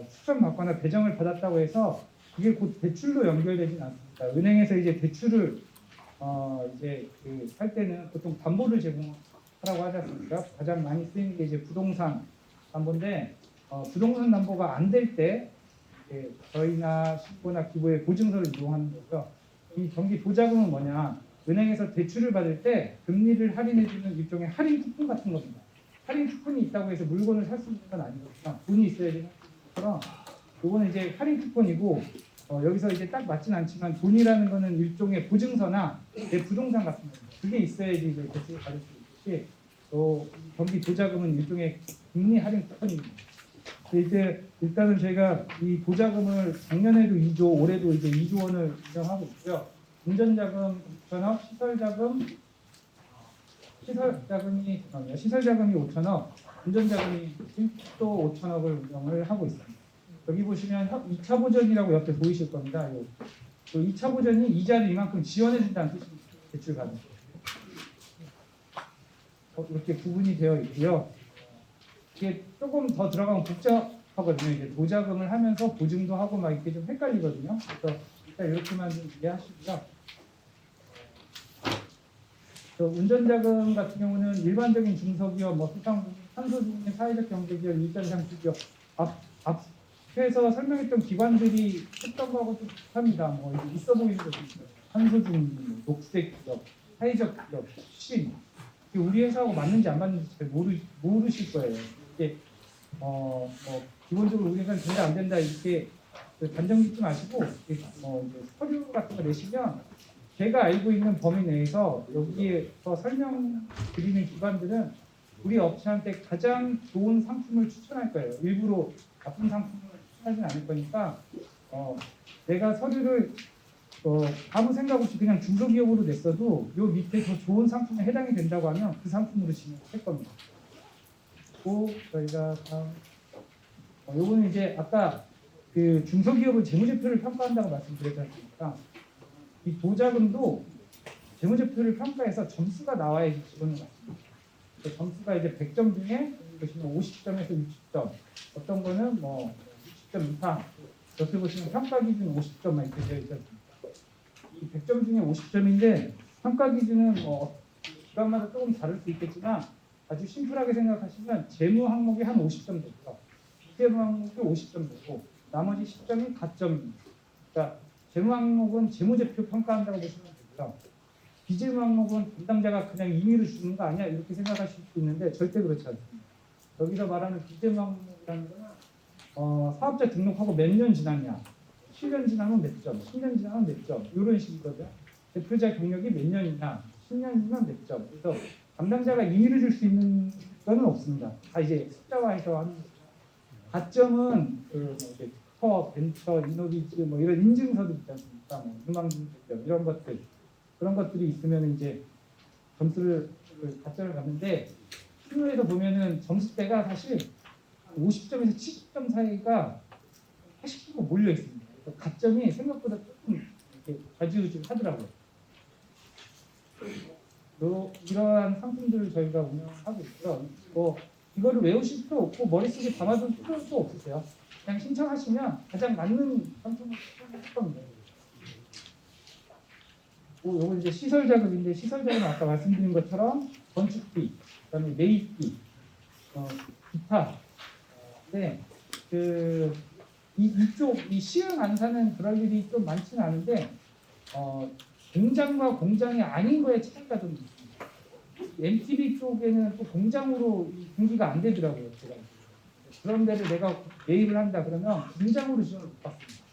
추천받거나 배정을 받았다고 해서 이게 곧 대출로 연결되진 않습니다. 은행에서 이제 대출을 할 때는 보통 담보를 제공하라고 하지 않습니까? 가장 많이 쓰이는 게 이제 부동산 담보인데 부동산 담보가 안 될 때 저희나 신고나 기부의 보증서를 이용하는 거죠. 이 경기 도자금은 뭐냐? 은행에서 대출을 받을 때 금리를 할인해주는 일종의 할인 쿠폰 같은 겁니다. 할인 쿠폰이 있다고 해서 물건을 살 수 있는 건 아니거든요. 돈이 있어야 되는 것처럼 이거는 이제 할인 쿠폰이고 여기서 이제 딱 맞진 않지만 돈이라는 거는 일종의 보증서나 내 부동산 같은 겁니다. 그게 있어야지 이제 대출을 받을 수 있듯이 경기 도자금은 일종의 금리 할인 쿠폰입니다. 이제 일단은 저희가 이 도자금을 작년에도 2조, 올해도 이제 2조 원을 운영하고 있고요. 운전자금 5천억, 시설자금이 5천억, 운전자금이 또 5천억을 운영을 하고 있습니다. 여기 보시면 2차 보전이라고 옆에 보이실 겁니다. 그 2차 보전이 이자를 이만큼 지원해준다는 뜻입니다. 대출 받은. 이렇게 구분이 되어 있고요. 이게 조금 더 들어가면 복잡하거든요. 이제 도자금을 하면서 보증도 하고 막 이렇게 좀 헷갈리거든요. 그래서 일단 이렇게만 좀 이해하시고요. 운전자금 같은 경우는 일반적인 중소기업, 뭐 소상공인, 탄소중립, 사회적 경제기업, 일자리 창출기업 앞에서 설명했던 기관들이 했던 거하고 좀 비슷합니다. 뭐 이제 있어 보이는 것도 있어요. 탄소중립, 뭐 녹색기업, 사회적 기업, 신. 우리 회사하고 맞는지 안 맞는지 잘 모르실 거예요. 이게 뭐 기본적으로 우리 회사는 된다 안 된다 이렇게 단정 짓지 마시고 이제 서류 같은 거 내시면 제가 알고 있는 범위 내에서 여기에서 설명드리는 기관들은 우리 업체한테 가장 좋은 상품을 추천할 거예요. 일부러 나쁜 상품을 추천하진 않을 거니까 내가 서류를 아무 생각 없이 그냥 중소기업으로 냈어도 요 밑에 더 좋은 상품에 해당이 된다고 하면 그 상품으로 진행할 겁니다. 그리고 저희가 다음 요거는 이제 아까 그 중소기업은 재무제표를 평가한다고 말씀드렸지 않습니까? 이 도자금도 재무제표를 평가해서 점수가 나와야지 직원을 맞습니다. 그 점수가 이제 100점 중에 보시면 50점에서 60점, 어떤 거는 뭐 60점 이상, 옆에 보시면 평가 기준 50점만 이렇게 되어 있지 않습니까? 이 100점 중에 50점인데 평가 기준은 기관마다 조금 다를 수 있겠지만 아주 심플하게 생각하시면 재무 항목이 한 50점 되고요. 비재무 항목이 50점 되고 나머지 10점이 가점입니다. 그러니까 재무 항목은 재무제표 평가한다고 보시면 되고요. 비재무 항목은 담당자가 그냥 임의로 주는 거 아니야 이렇게 생각하실 수 있는데 절대 그렇지 않습니다. 여기서 말하는 비재무 항목이라는 거는 사업자 등록하고 몇 년 지났냐, 7년 지나면 몇 점, 10년 지나면 몇 점 이런 식이거든요. 대표자 경력이 몇 년이냐, 10년이면 몇 점. 그래서 담당자가 임의로 줄 수 있는 거는 없습니다. 다 이제 숫자화해서 하는 거죠. 가점은 특허, 벤처, 이노비즈 뭐 이런 인증서들 있지 않습니까? 뭐 유망증 이런 것들 그런 것들이 있으면 이제 점수를 가점을 받는데 실무에서 보면은 점수대가 사실 50점에서 70점 사이가 80%가 몰려 있습니다. 그래서 가점이 생각보다 조금 이렇게 좌지우지하더라고요. 이러한 상품들을 저희가 운영하고 있고요. 이거를 외우실 필요 없고 머릿속에 담아둘 필요도 없으세요. 그냥 신청하시면 가장 맞는 상품을 추천할 겁니다. 요거 이제 시설 자금인데 시설 자금은 아까 말씀드린 것처럼 건축비, 그다음에 매입비, 기타. 네, 이쪽 이 시흥 안산은 그럴 일이 좀 많지는 않은데 공장과 공장이 아닌 거에 차이가 좀 있습니다. MTB 쪽에는 또 공장으로 등기가 안 되더라고요. 제가. 그런 데를 내가 매입을 한다 그러면 공장으로 지원을 못 받습니다.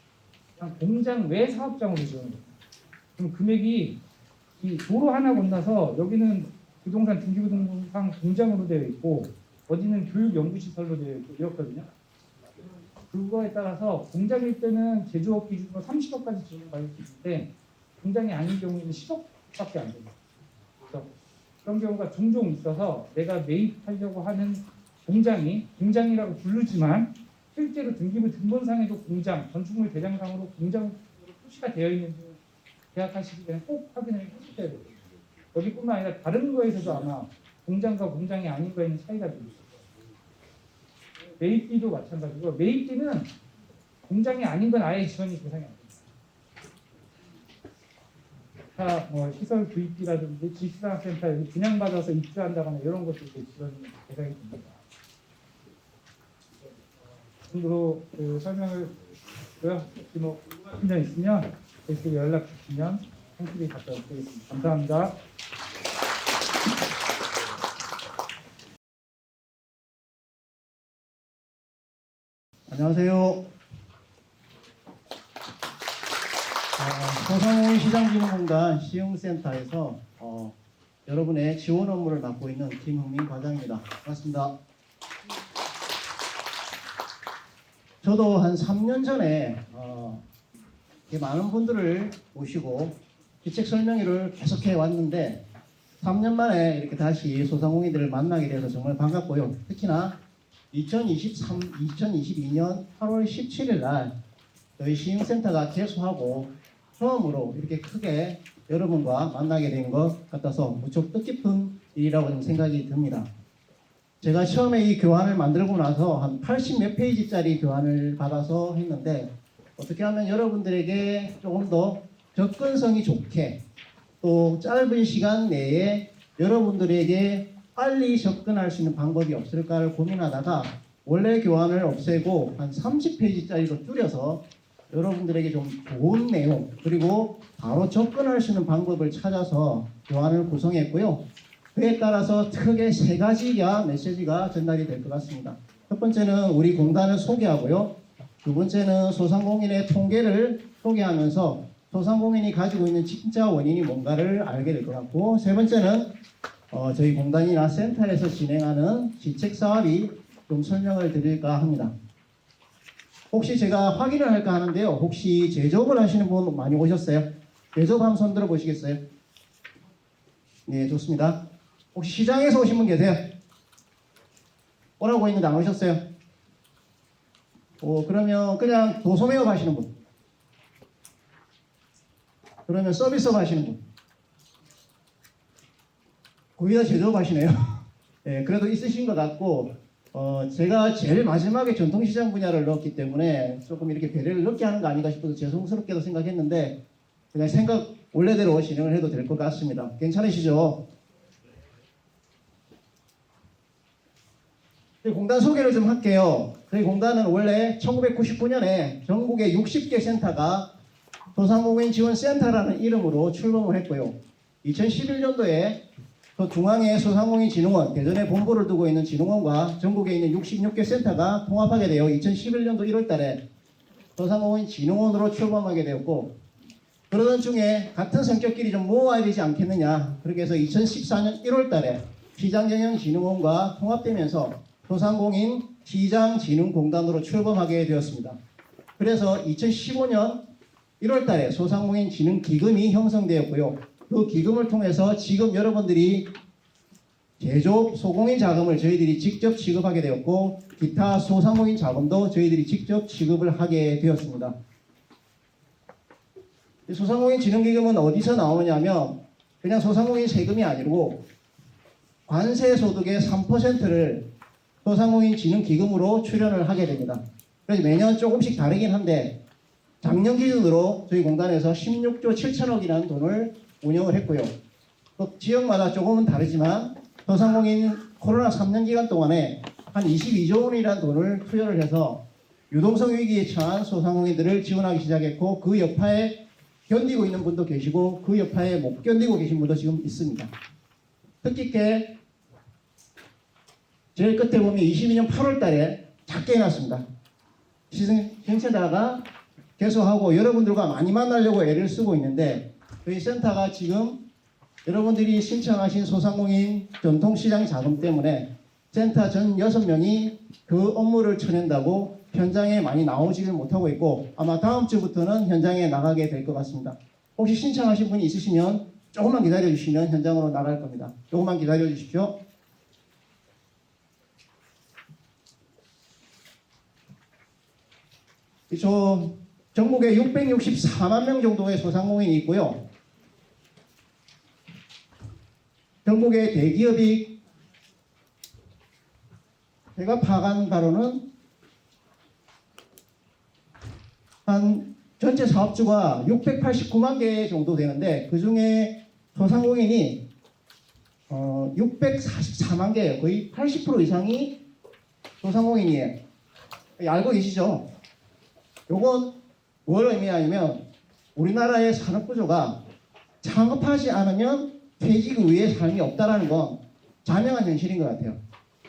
그냥 공장 외 사업장으로 지원을 받습니다. 그럼 금액이 이 도로 하나 건너서 여기는 부동산 등기부등본상 공장으로 되어 있고 어디는 교육연구시설로 되어 있고 이렇거든요. 그거에 따라서 공장일 때는 제조업 기준으로 30억까지 지원을 받을 수 있는데 공장이 아닌 경우에는 10억밖에 안 됩니다. 그래서 그런 경우가 종종 있어서 내가 매입하려고 하는 공장이라고 부르지만 실제로 등기부 등본상에도 공장, 건축물 대장상으로 공장으로 표시가 되어 있는지 계약하시기 전에 꼭 확인을 해주셔야 돼요. 여기뿐만 아니라 다른 거에서도 아마 공장과 공장이 아닌 거에는 차이가 좀 있어요. 매입비도 마찬가지고 매입비는 공장이 아닌 건 아예 지원이 대상이 안 됩니다. 뭐 시설 구입비라든지 지식산업센터 여기 분양받아서 입주한다거나 이런 것도 지원이 대상이 됩니다. 이 정도로 설명을 드리고요. 혹시 뭐 궁금하신 점 있으면 저희에게 연락 주시면 상세히 답변 드리겠습니다. 감사합니다.
안녕하세요. 소상공인 시장진흥공단 시흥센터에서 여러분의 지원 업무를 맡고 있는 김흥민 과장입니다. 반갑습니다. 저도 한 3년 전에 많은 분들을 모시고 기책 설명회를 계속해 왔는데 3년 만에 이렇게 다시 소상공인들을 만나게 돼서 정말 반갑고요. 특히나 2022년 8월 17일 날 저희 시흥센터가 개소하고 처음으로 이렇게 크게 여러분과 만나게 된 것 같아서 무척 뜻깊은 일이라고 생각이 듭니다. 제가 처음에 이 교환을 만들고 나서 한 80 몇 페이지짜리 교환을 받아서 했는데 어떻게 하면 여러분들에게 조금 더 접근성이 좋게 또 짧은 시간 내에 여러분들에게 빨리 접근할 수 있는 방법이 없을까를 고민하다가 원래 교환을 없애고 한 30페이지짜리로 줄여서 여러분들에게 좀 좋은 내용 그리고 바로 접근할 수 있는 방법을 찾아서 교환을 구성했고요. 그에 따라서 크게 세 가지가 메시지가 전달이 될 것 같습니다. 첫 번째는 우리 공단을 소개하고요. 두 번째는 소상공인의 통계를 소개하면서 소상공인이 가지고 있는 진짜 원인이 뭔가를 알게 될 것 같고, 세 번째는 저희 공단이나 센터에서 진행하는 지책 사업이 좀 설명을 드릴까 합니다. 혹시 제가 확인을 할까 하는데요. 혹시 제조업을 하시는 분 많이 오셨어요? 제조업 한번 손 들어 보시겠어요? 네, 좋습니다. 혹시 시장에서 오신 분 계세요? 오라고 했는데 안 오셨어요? 그러면 그냥 도소매업 하시는 분? 그러면 서비스업 하시는 분? 거의 다 제조업 하시네요. 네, 그래도 있으신 것 같고, 제가 제일 마지막에 전통시장 분야를 넣었기 때문에 조금 이렇게 배려를 넣게 하는 거 아닌가 싶어서 죄송스럽게도 생각했는데, 그냥 생각 원래대로 진행을 해도 될 것 같습니다. 괜찮으시죠? 저희 공단 소개를 좀 할게요. 저희 공단은 원래 1999년에 전국에 60개 센터가 소상공인 지원센터라는 이름으로 출범을 했고요. 2011년도에 그 중앙에 소상공인진흥원, 대전에 본부를 두고 있는 진흥원과 전국에 있는 66개 센터가 통합하게 되어 2011년도 1월달에 소상공인진흥원으로 출범하게 되었고, 그러던 중에 같은 성격끼리 좀 모아야 되지 않겠느냐, 그렇게 해서 2014년 1월달에 시장경영진흥원과 통합되면서 소상공인 시장진흥공단으로 출범하게 되었습니다. 그래서 2015년 1월달에 소상공인진흥기금이 형성되었고요. 그 기금을 통해서 지금 여러분들이 제조업 소공인 자금을 저희들이 직접 지급하게 되었고, 기타 소상공인 자금도 저희들이 직접 지급을 하게 되었습니다. 소상공인 진흥기금은 어디서 나오냐면 그냥 소상공인 세금이 아니고 관세 소득의 3%를 소상공인 진흥기금으로 출연을 하게 됩니다. 그래서 매년 조금씩 다르긴 한데 작년 기준으로 저희 공단에서 16조 7천억이라는 돈을 운영을 했고요. 또 지역마다 조금은 다르지만 소상공인 코로나 3년 기간 동안에 한 22조 원이라는 돈을 투여를 해서 유동성 위기에 처한 소상공인들을 지원하기 시작했고, 그 여파에 견디고 있는 분도 계시고 그 여파에 못 견디고 계신 분도 지금 있습니다. 뜻깊게 제일 끝에 보면 22년 8월 달에 작게 해놨습니다. 시승센터가 개소하고 여러분들과 많이 만나려고 애를 쓰고 있는데, 저희 센터가 지금 여러분들이 신청하신 소상공인 전통시장 자금 때문에 센터 전 6명이 그 업무를 쳐낸다고 현장에 많이 나오지를 못하고 있고, 아마 다음 주부터는 현장에 나가게 될 것 같습니다. 혹시 신청하신 분이 있으시면 조금만 기다려 주시면 현장으로 나갈 겁니다. 조금만 기다려 주십시오. 전국에 664만 명 정도의 소상공인이 있고요. 전국의 대기업이 제가 파악한 바로는 한 전체 사업주가 689만 개 정도 되는데, 그 중에 소상공인이 644만 개예요. 거의 80% 이상이 소상공인이에요. 알고 계시죠? 요건 뭘 의미하냐면 우리나라의 산업구조가 창업하지 않으면 퇴직 이후의 삶이 없다라는 건 자명한 현실인 것 같아요.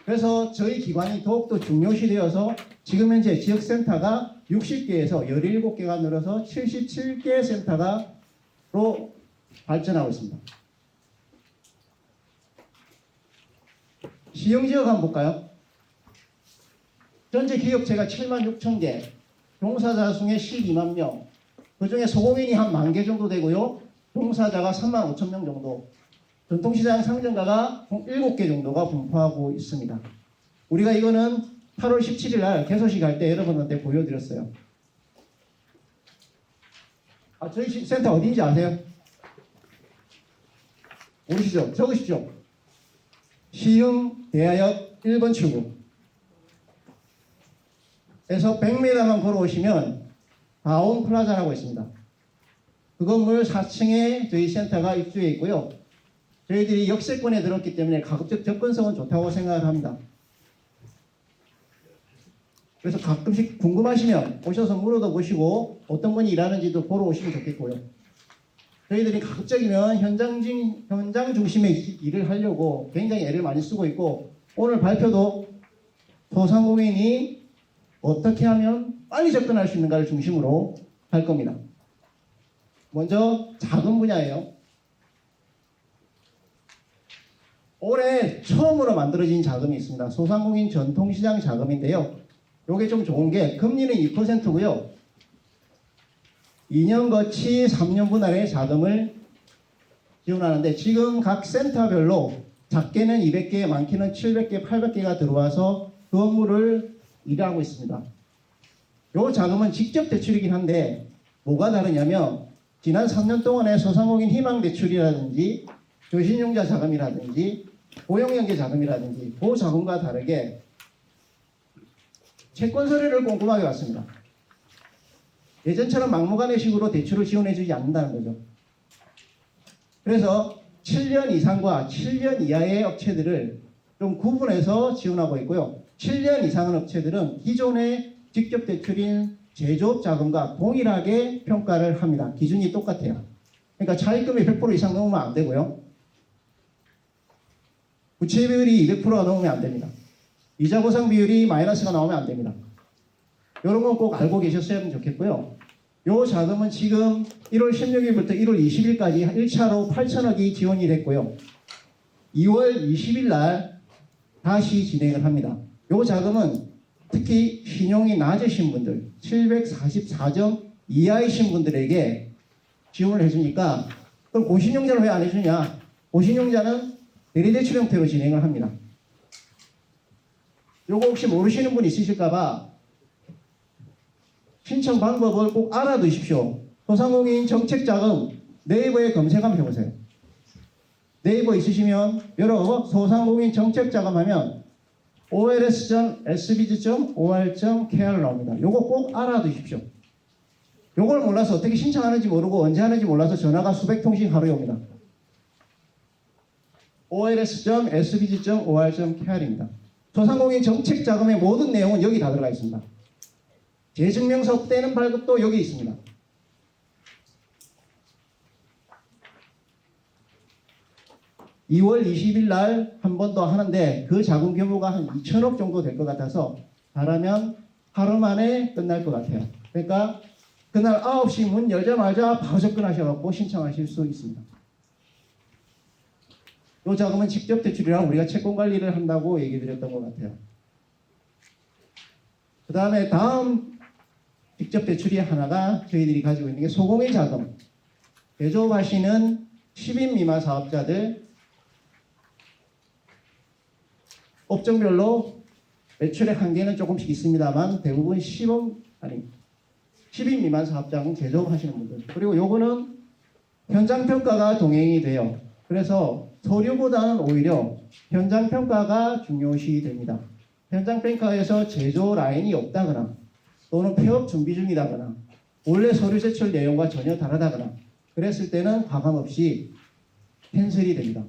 그래서 저희 기관이 더욱더 중요시 되어서 지금 현재 지역센터가 60개에서 17개가 늘어서 77개 센터가로 발전하고 있습니다. 시흥지역 한번 볼까요? 전체 기업체가 7만 6천 개, 종사자 중에 12만 명, 그 중에 소공인이 한 1만 개 정도 되고요. 종사자가 3만 5천 명 정도, 전통시장 상점가가 7개 정도가 분포하고 있습니다. 우리가 이거는 8월 17일 날 개소식 할 때 여러분한테 보여드렸어요. 저희 센터 어디인지 아세요? 모르시죠? 적으십시오. 시흥, 대하역, 1번 출구에서 100m만 걸어오시면 다운 플라자라고 있습니다. 그 건물 4층에 저희 센터가 입주해 있고요. 저희들이 역세권에 들었기 때문에 가급적 접근성은 좋다고 생각을 합니다. 그래서 가끔씩 궁금하시면 오셔서 물어도 보시고 어떤 분이 일하는지도 보러 오시면 좋겠고요. 저희들이 가급적이면 현장 중심의 일을 하려고 굉장히 애를 많이 쓰고 있고, 오늘 발표도 소상공인이 어떻게 하면 빨리 접근할 수 있는가를 중심으로 할 겁니다. 먼저 자금 분야예요. 올해 처음으로 만들어진 자금이 있습니다. 소상공인 전통시장 자금인데요. 요게 좀 좋은 게 금리는 2%고요. 2년 거치 3년 분할의 자금을 지원하는데, 지금 각 센터별로 작게는 200개, 많게는 700개, 800개가 들어와서 그 업무를 일하고 있습니다. 요 자금은 직접 대출이긴 한데 뭐가 다르냐면, 지난 3년 동안의 소상공인 희망 대출이라든지 저신용자 자금이라든지 고용연계 자금이라든지 그 자금과 다르게 채권 서류를 꼼꼼하게 봤습니다. 예전처럼 막무가내식으로 대출을 지원해주지 않는다는 거죠. 그래서 7년 이상과 7년 이하의 업체들을 좀 구분해서 지원하고 있고요. 7년 이상의 업체들은 기존의 직접 대출인 제조업 자금과 동일하게 평가를 합니다. 기준이 똑같아요. 그러니까 차입금이 100% 이상 넘으면 안 되고요. 부채 비율이 200%가 넘으면 안 됩니다. 이자 보상 비율이 마이너스가 나오면 안 됩니다. 이런 건 꼭 알고 계셨으면 좋겠고요. 이 자금은 지금 1월 16일부터 1월 20일까지 1차로 8천억이 지원이 됐고요. 2월 20일 날 다시 진행을 합니다. 이 자금은 특히 신용이 낮으신 분들, 744점 이하이신 분들에게 지원을 해주니까, 그럼 고신용자는 왜 안 해주냐? 고신용자는 대리대출 형태로 진행을 합니다. 요거 혹시 모르시는 분 있으실까봐 신청 방법을 꼭 알아두십시오. 소상공인 정책자금 네이버에 검색 한번 해보세요. 네이버 있으시면 여러 소상공인 정책자금 하면 ols.sbg.or.kr 나옵니다. 요거 꼭 알아두십시오. 요걸 몰라서 어떻게 신청하는지 모르고 언제 하는지 몰라서 전화가 수백 통씩 하루에 옵니다. ols.sbg.or.kr입니다. 소상공인 정책자금의 모든 내용은 여기 다 들어가 있습니다. 재증명서 없대는 발급도 여기 있습니다. (2월 20일) 날 한 번 더 하는데 그 자금 규모가 한 2천억 정도 될 것 같아서 잘하면 하루 만에 끝날 것 같아요. 그러니까 그날 9시 문 열자마자 바로 접근하셔서 신청하실 수 있습니다. 이 자금은 직접 대출이랑 우리가 채권 관리를 한다고 얘기 드렸던 것 같아요. 그 다음에 다음 직접 대출이 하나가 저희들이 가지고 있는 게 소공인 자금. 제조업 하시는 10인 미만 사업자들, 업종별로 매출의 한계는 조금씩 있습니다만 대부분 10인 미만 사업자는 제조업 하시는 분들. 그리고 요거는 현장평가가 동행이 돼요. 그래서 서류보다는 오히려 현장평가가 중요시 됩니다. 현장평가에서 제조 라인이 없다거나 또는 폐업 준비 중이다거나 원래 서류 제출 내용과 전혀 다르다거나 그랬을 때는 과감없이 캔슬이 됩니다.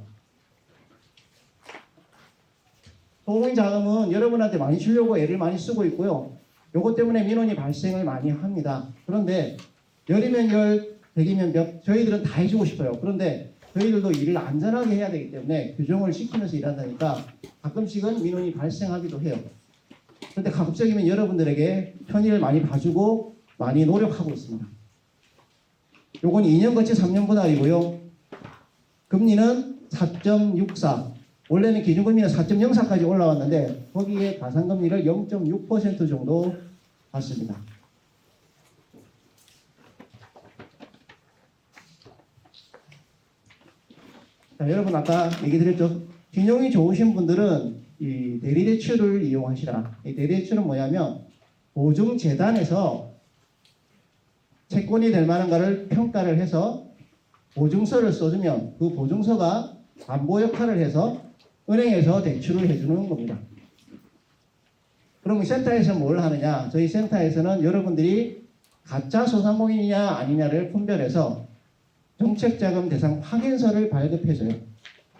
소공인 자금은 여러분한테 많이 주려고 애를 많이 쓰고 있고요. 요것 때문에 민원이 발생을 많이 합니다. 그런데 열이면 열, 백이면 백, 저희들은 다 해주고 싶어요. 그런데 저희들도 일을 안전하게 해야 되기 때문에 규정을 지키면서 일한다니까 가끔씩은 민원이 발생하기도 해요. 그런데 가급적이면 여러분들에게 편의를 많이 봐주고 많이 노력하고 있습니다. 요건 2년 거치 3년 분할이고요. 금리는 4.64. 원래는 기준금리는 4.04까지 올라왔는데 거기에 가산금리를 0.6% 정도 받습니다. 자, 여러분 아까 얘기 드렸죠. 신용이 좋으신 분들은 이 대리대출을 이용하시라. 이 대리대출은 뭐냐면 보증재단에서 채권이 될 만한가를 평가를 해서 보증서를 써주면 그 보증서가 담보 역할을 해서 은행에서 대출을 해주는 겁니다. 그러면 센터에서 뭘 하느냐? 저희 센터에서는 여러분들이 가짜 소상공인이냐 아니냐를 분별해서 정책자금 대상 확인서를 발급해줘요.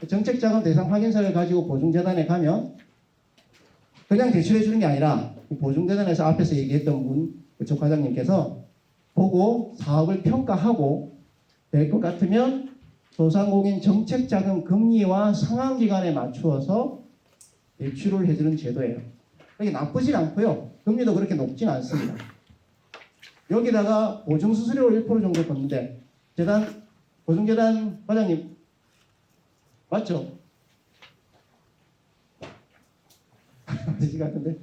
정책자금 대상 확인서를 가지고 보증재단에 가면 그냥 대출해 주는 게 아니라 보증재단에서 앞에서 얘기했던 분, 그쪽 과장님께서 보고 사업을 평가하고 될 것 같으면 소상공인 정책자금 금리와 상환기간에 맞추어서 대출을 해주는 제도예요. 이게 나쁘진 않고요. 금리도 그렇게 높진 않습니다. 여기다가 보증수수료 1% 정도 걷는데 보증재단 과장님 맞죠? 맞으신 것 같은데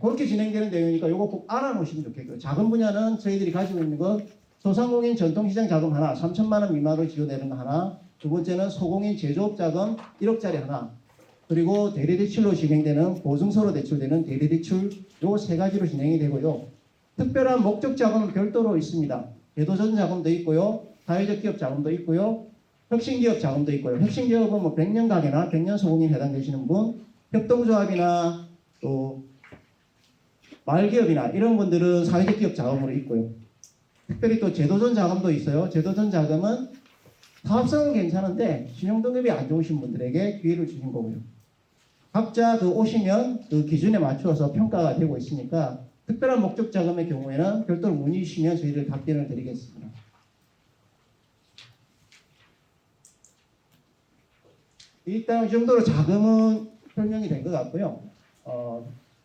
그렇게 진행되는 내용이니까 이거 꼭 알아놓으시면 좋겠고요. 작은 분야는 저희들이 가지고 있는 것 소상공인 전통시장 자금 하나 3천만 원 미만으로 지원되는 거 하나, 두 번째는 소공인 제조업 자금 1억짜리 하나, 그리고 대리대출로 진행되는 보증서로 대출되는 대리대출 요 세 가지로 진행이 되고요. 특별한 목적 자금은 별도로 있습니다. 대도전 자금도 있고요. 사회적 기업 자금도 있고요. 혁신기업 자금도 있고요. 혁신기업은 뭐 100년 가게나 100년 소공인 해당되시는 분, 협동조합이나 또 말기업이나 이런 분들은 사회적 기업 자금으로 있고요. 특별히 또 제도전 자금도 있어요. 제도전 자금은 사업성은 괜찮은데 신용등급이 안 좋으신 분들에게 기회를 주신 거고요. 각자 오시면 그 기준에 맞추어서 평가가 되고 있으니까 특별한 목적 자금의 경우에는 별도로 문의 주시면 저희들 답변을 드리겠습니다. 일단 이 정도로 자금은 설명이 된 것 같고요.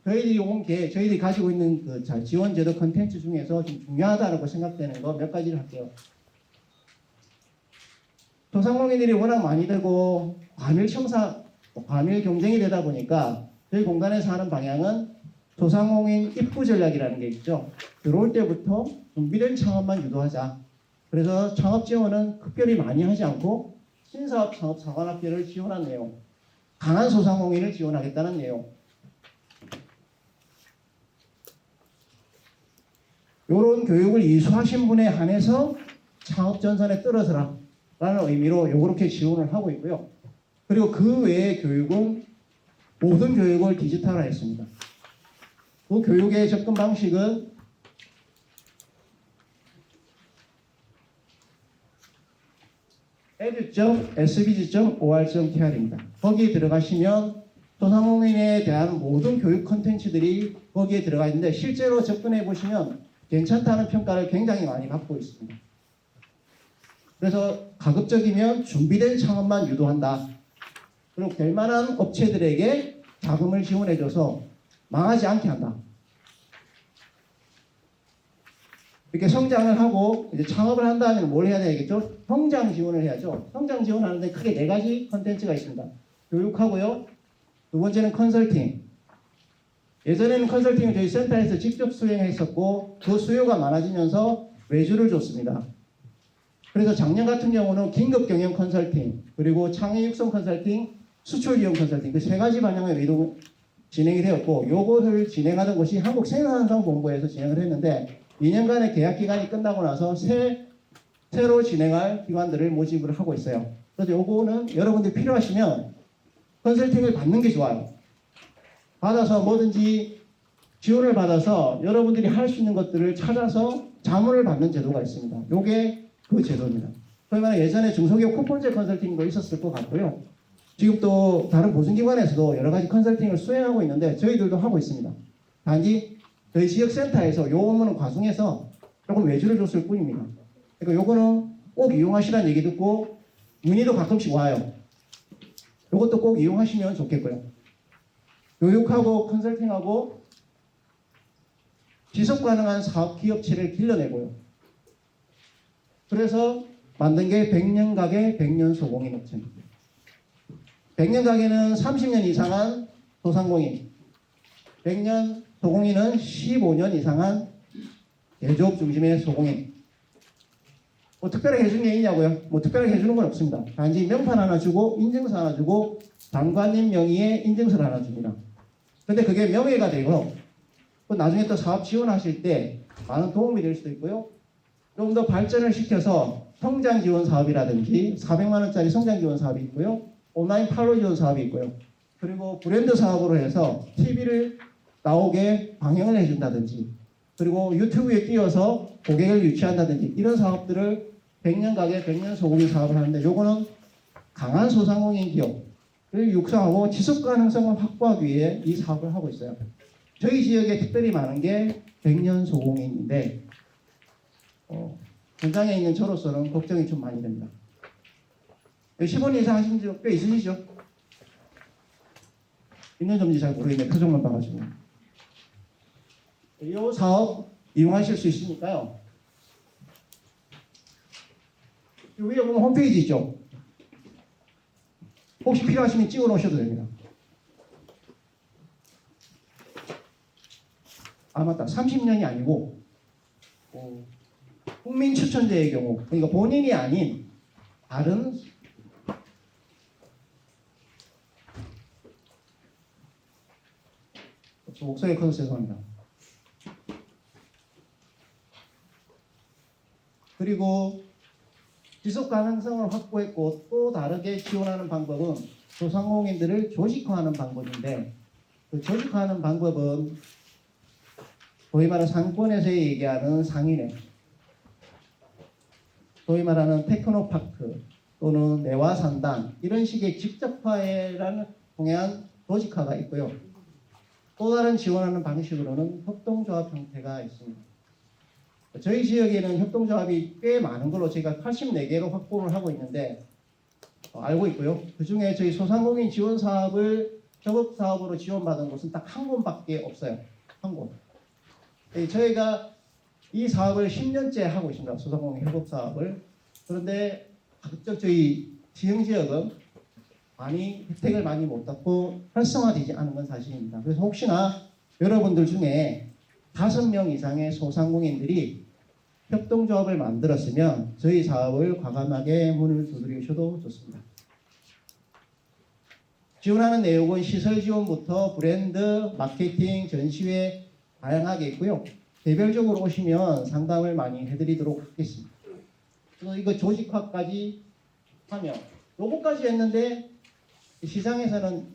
저희들이 가지고 있는 그 지원제도 컨텐츠 중에서 좀 중요하다고 생각되는 거 몇 가지를 할게요. 소상공인들이 워낙 많이 되고 과밀 경쟁이 되다 보니까 저희 공단에서 하는 방향은 소상공인 입구 전략이라는 게 있죠. 들어올 때부터 준비된 창업만 유도하자. 그래서 창업 지원은 특별히 많이 하지 않고 신사업 창업 사관학교를 지원한 내용, 강한 소상공인을 지원하겠다는 내용. 이런 교육을 이수하신 분에 한해서 창업 전선에 떨어져라 라는 의미로 이렇게 지원을 하고 있고요. 그리고 그 외의 교육은 모든 교육을 디지털화했습니다. 그 교육의 접근 방식은 edu.sbg.or.kr입니다. 거기에 들어가시면 소상공인에 대한 모든 교육 콘텐츠들이 거기에 들어가 있는데 실제로 접근해 보시면 괜찮다는 평가를 굉장히 많이 받고 있습니다. 그래서 가급적이면 준비된 창업만 유도한다. 그리고 될 만한 업체들에게 자금을 지원해줘서 망하지 않게 한다. 이렇게 성장을 하고 이제 창업을 한다면 뭘 해야 되겠죠? 성장 지원을 해야죠. 성장 지원하는데 크게 4가지 컨텐츠가 있습니다. 교육하고요. 두 번째는 컨설팅. 예전에는 컨설팅을 저희 센터에서 직접 수행했었고 그 수요가 많아지면서 외주를 줬습니다. 그래서 작년 같은 경우는 긴급 경영 컨설팅, 그리고 창의 육성 컨설팅, 수출 이용 컨설팅 그 3가지 방향으로 진행이 되었고 요것을 진행하던 곳이 한국생산성본부에서 진행을 했는데 2년간의 계약 기간이 끝나고 나서 새로 진행할 기관들을 모집을 하고 있어요. 그래서 요거는 여러분들이 필요하시면 컨설팅을 받는 게 좋아요. 받아서 뭐든지 지원을 받아서 여러분들이 할 수 있는 것들을 찾아서 자문을 받는 제도가 있습니다. 요게 그 제도입니다. 소위 말해 예전에 중소기업 쿠폰제 컨설팅도 있었을 것 같고요. 지금 또 다른 보증기관에서도 여러 가지 컨설팅을 수행하고 있는데 저희들도 하고 있습니다. 단지 저희 지역센터에서 요 업무는 과중해서 조금 외주를 줬을 뿐입니다. 그러니까 요거는 꼭 이용하시라는 얘기 듣고 문의도 가끔씩 와요. 요것도 꼭 이용하시면 좋겠고요. 교육하고 컨설팅하고 지속 가능한 사업 기업체를 길러내고요. 그래서 만든 게 100년 가게 100년 소공인 업체입니다. 100년 가게는 30년 이상한 소상공인, 100년 소공인은 15년 이상한 제조업 중심의 소공인. 뭐 특별하게 해준 게 있냐고요? 뭐 특별하게 해주는 건 없습니다. 단지 명판 하나 주고 인증서 하나 주고 장관님 명의의 인증서를 하나 줍니다. 근데 그게 명예가 되고 또 나중에 또 사업 지원하실 때 많은 도움이 될 수도 있고요. 좀 더 발전을 시켜서 성장 지원 사업이라든지 400만 원짜리 성장 지원 사업이 있고요. 온라인 팔로 지원 사업이 있고요. 그리고 브랜드 사업으로 해서 TV를 나오게 방영을 해준다든지 그리고 유튜브에 띄워서 고객을 유치한다든지 이런 사업들을 100년 가게 100년 소고기 사업을 하는데 요거는 강한 소상공인 기업을 육성하고 지속 가능성을 확보하기 위해 이 사업을 하고 있어요. 저희 지역에 특별히 많은 게 100년 소공인인데 현장에 있는 저로서는 걱정이 좀 많이 됩니다. 15년 이상 하신 적 꽤 있으시죠? 있는지 잘 모르겠네. 표정만 봐가지고. 이 사업 이용하실 수 있으니까요. 위에 보면 홈페이지 있죠? 혹시 필요하시면 찍어 놓으셔도 됩니다. 아 맞다. 30년이 아니고 국민 추천제의 경우 그러니까 본인이 아닌 다른 목소리 커서 죄송합니다. 그리고 지속 가능성을 확보했고 또 다르게 지원하는 방법은 소상공인들을 조직화하는 방법인데 그 조직화하는 방법은 소위 말하는 상권에서 얘기하는 상인회, 소위 말하는 테크노파크 또는 내화산단 이런 식의 직접화라는 통한 조직화가 있고요. 또 다른 지원하는 방식으로는 협동조합 형태가 있습니다. 저희 지역에는 협동조합이 꽤 많은 걸로 저희가 84개로 확보를 하고 있는데 알고 있고요. 그 중에 저희 소상공인 지원 사업을 협업 사업으로 지원받은 곳은 딱 한 곳밖에 없어요. 한 곳. 저희가 이 사업을 10년째 하고 있습니다. 소상공인 협업 사업을. 그런데 가급적 저희 지형 지역은 많이 혜택을 많이 못 받고 활성화되지 않은 건 사실입니다. 그래서 혹시나 여러분들 중에 5명 이상의 소상공인들이 협동조합을 만들었으면 저희 사업을 과감하게 문을 두드리셔도 좋습니다. 지원하는 내용은 시설 지원부터 브랜드, 마케팅, 전시회 다양하게 있고요. 개별적으로 오시면 상담을 많이 해드리도록 하겠습니다. 그래서 이거 조직화까지 하며 요거까지 했는데 시장에서는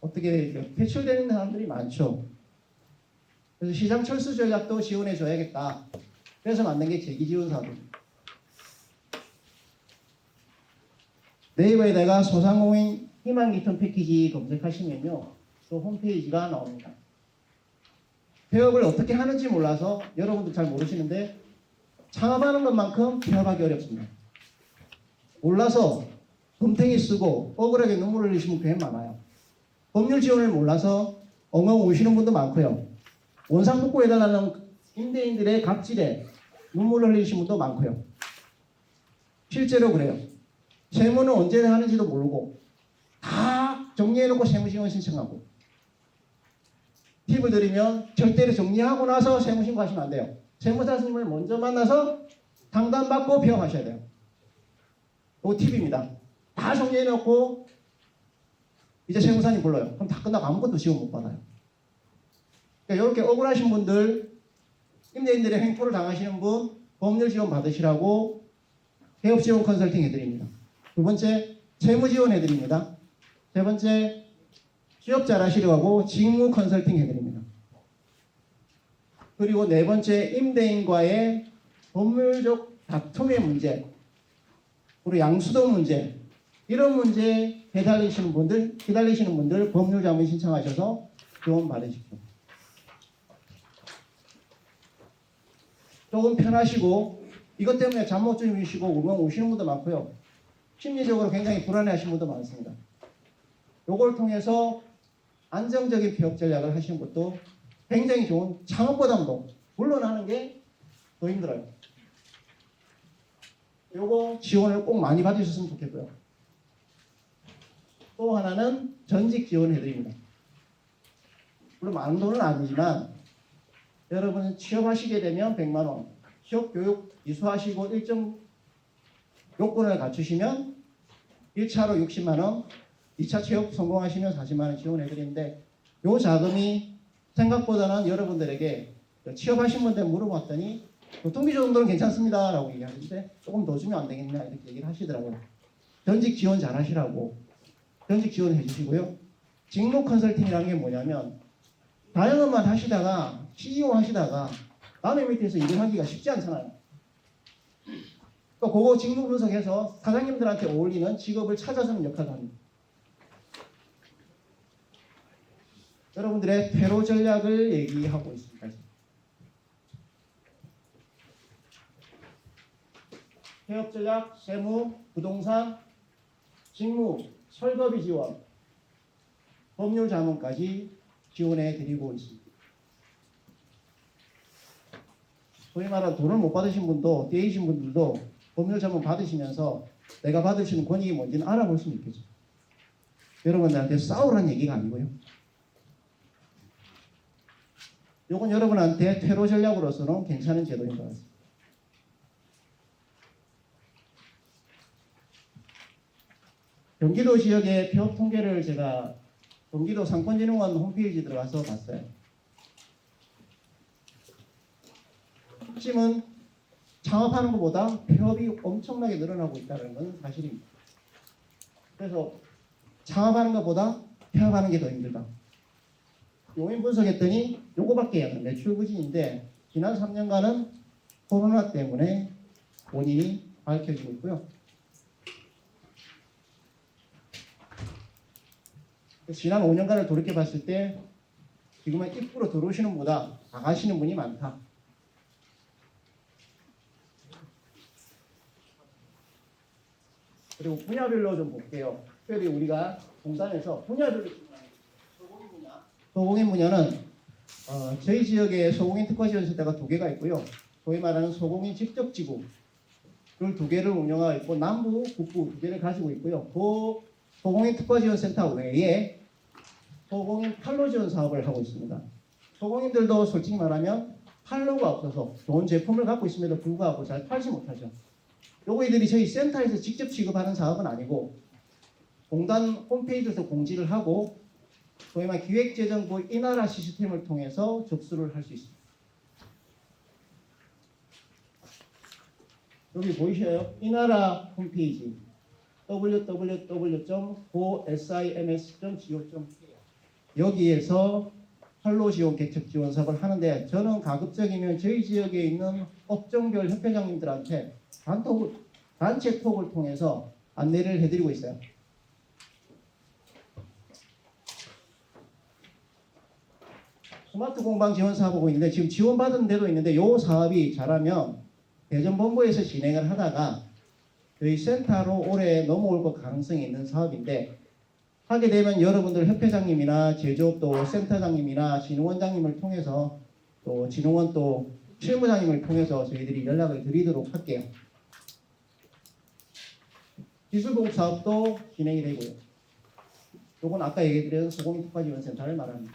어떻게 퇴출되는 사람들이 많죠. 그래서 시장 철수 전략도 지원해 줘야겠다. 그래서 만든 게 재기지원 사업입니다. 네이버에다가 소상공인 희망 리턴 패키지 검색하시면요. 또 홈페이지가 나옵니다. 폐업을 어떻게 하는지 몰라서 여러분들 잘 모르시는데 창업하는 것만큼 폐업하기 어렵습니다. 몰라서 덤탱이 쓰고 억울하게 눈물을 흘리시는 분 꽤 많아요. 법률 지원을 몰라서 엉엉 우시는 분도 많고요. 원상 복구해달라는 임대인들의 갑질에 눈물을 흘리시는 분도 많고요. 실제로 그래요. 세무는 언제 하는지도 모르고 다 정리해놓고 세무신고 신청하고 팁을 드리면 절대로 정리하고 나서 세무신고 하시면 안 돼요. 세무사 스님을 먼저 만나서 상담받고 비용하셔야 돼요. 이거 팁입니다. 다 정리해놓고 이제 세무사님 불러요. 그럼 다 끝나고 아무것도 지원 못 받아요. 그러니까 이렇게 억울하신 분들, 임대인들의 횡포를 당하시는 분 법률 지원 받으시라고 개업 지원 컨설팅 해드립니다. 두 번째, 세무 지원 해드립니다. 세 번째, 취업 잘하시려고 직무 컨설팅 해드립니다. 그리고 네 번째, 임대인과의 법률적 다툼의 문제, 그리고 양수도 문제, 이런 문제 기다리시는 분들 법률 자문 신청하셔서 지원 받으십시오. 조금 편하시고 이것 때문에 잠 못 주무시고 웅엉 우시는 분도 많고요. 심리적으로 굉장히 불안해하시는 분도 많습니다. 요걸 통해서 안정적인 폐업 전략을 하시는 것도 굉장히 좋은 창업보다도 물론 하는 게 더 힘들어요. 요거 지원을 꼭 많이 받으셨으면 좋겠고요. 또 하나는 전직 지원해드립니다. 물론 많은 돈은 아니지만 여러분 취업하시게 되면 100만 원, 취업 교육 이수하시고 일정 요건을 갖추시면 1차로 60만 원, 2차 취업 성공하시면 40만 원 지원해드리는데 요 자금이 생각보다는 여러분들에게 취업하신 분들 물어봤더니 교통비 정도는 괜찮습니다 라고 얘기하는데 조금 더 주면 안 되겠냐 이렇게 얘기를 하시더라고요. 전직 지원 잘 하시라고 전직 지원해 주시고요. 직무 컨설팅이라는 게 뭐냐면 자영업만 하시다가 CEO 하시다가 남의 밑에서 일을 하기가 쉽지 않잖아요. 그러니까 그거 직무 분석해서 사장님들한테 어울리는 직업을 찾아주는 역할을 합니다. 여러분들의 퇴로 전략을 얘기하고 있습니다. 폐업 전략, 세무, 부동산, 직무, 설거비 지원, 법률 자문까지 지원해 드리고 있습니다. 소위 말하는 돈을 못 받으신 분도, 떼이신 분들도 법률 자문 받으시면서 내가 받을 수 있는 권익이 뭔지는 알아볼 수는 있겠죠. 여러분들한테 싸우라는 얘기가 아니고요. 이건 여러분한테 퇴로 전략으로서는 괜찮은 제도인 것 같습니다. 경기도 지역의 폐업 통계를 제가 경기도 상권진흥원 홈페이지 들어가서 봤어요. 핵심은 창업하는 것보다 폐업이 엄청나게 늘어나고 있다는 건 사실입니다. 그래서 창업하는 것보다 폐업하는 게 더 힘들다. 요인 분석했더니 요거밖에 안 돼요. 매출 부진인데 지난 3년간은 코로나 때문에 원인이 밝혀지고 있고요. 지난 5년간을 돌이켜 봤을 때 지금은 입구로 들어오시는 분보다 나가시는 분이 많다. 그리고 분야별로 좀 볼게요. 특별히 우리가 공단에서 분야별로 소공인 분야는 저희 지역에 소공인 특화지원센터가 2개가 있고요. 소위 말하는 소공인 직접지구를 2개를 운영하고 있고 남부, 북부 2개를 가지고 있고요. 그 소공인 특화지원센터 외에 소공인 판로지원 사업을 하고 있습니다. 소공인들도 솔직히 말하면 판로가 없어서 좋은 제품을 갖고 있음에도 불구하고 잘 팔지 못하죠. 요거이들이 저희 센터에서 직접 취급하는 사업은 아니고 공단 홈페이지에서 공지를 하고 소위 말 기획재정부 이나라 시스템을 통해서 접수를 할 수 있습니다. 여기 보이셔요? 이나라 홈페이지 www.gosims.go.kr 여기에서 판로 지원, 개척 지원 사업을 하는데 저는 가급적이면 저희 지역에 있는 업종별 협회장님들한테 단체 톡을 통해서 안내를 해드리고 있어요. 스마트 공방 지원 사업하고 있는데 지금 지원받은 데도 있는데 이 사업이 잘하면 대전본부에서 진행을 하다가 저희 센터로 올해 넘어올 것 가능성이 있는 사업인데 하게 되면 여러분들 협회장님이나 제조업 또 센터장님이나 진흥원장님을 통해서 또 진흥원 또 실무장님을 통해서 저희들이 연락을 드리도록 할게요. 기술보급 사업도 진행이 되고요. 요건 아까 얘기드린 소공인 특화지원센터를 말합니다.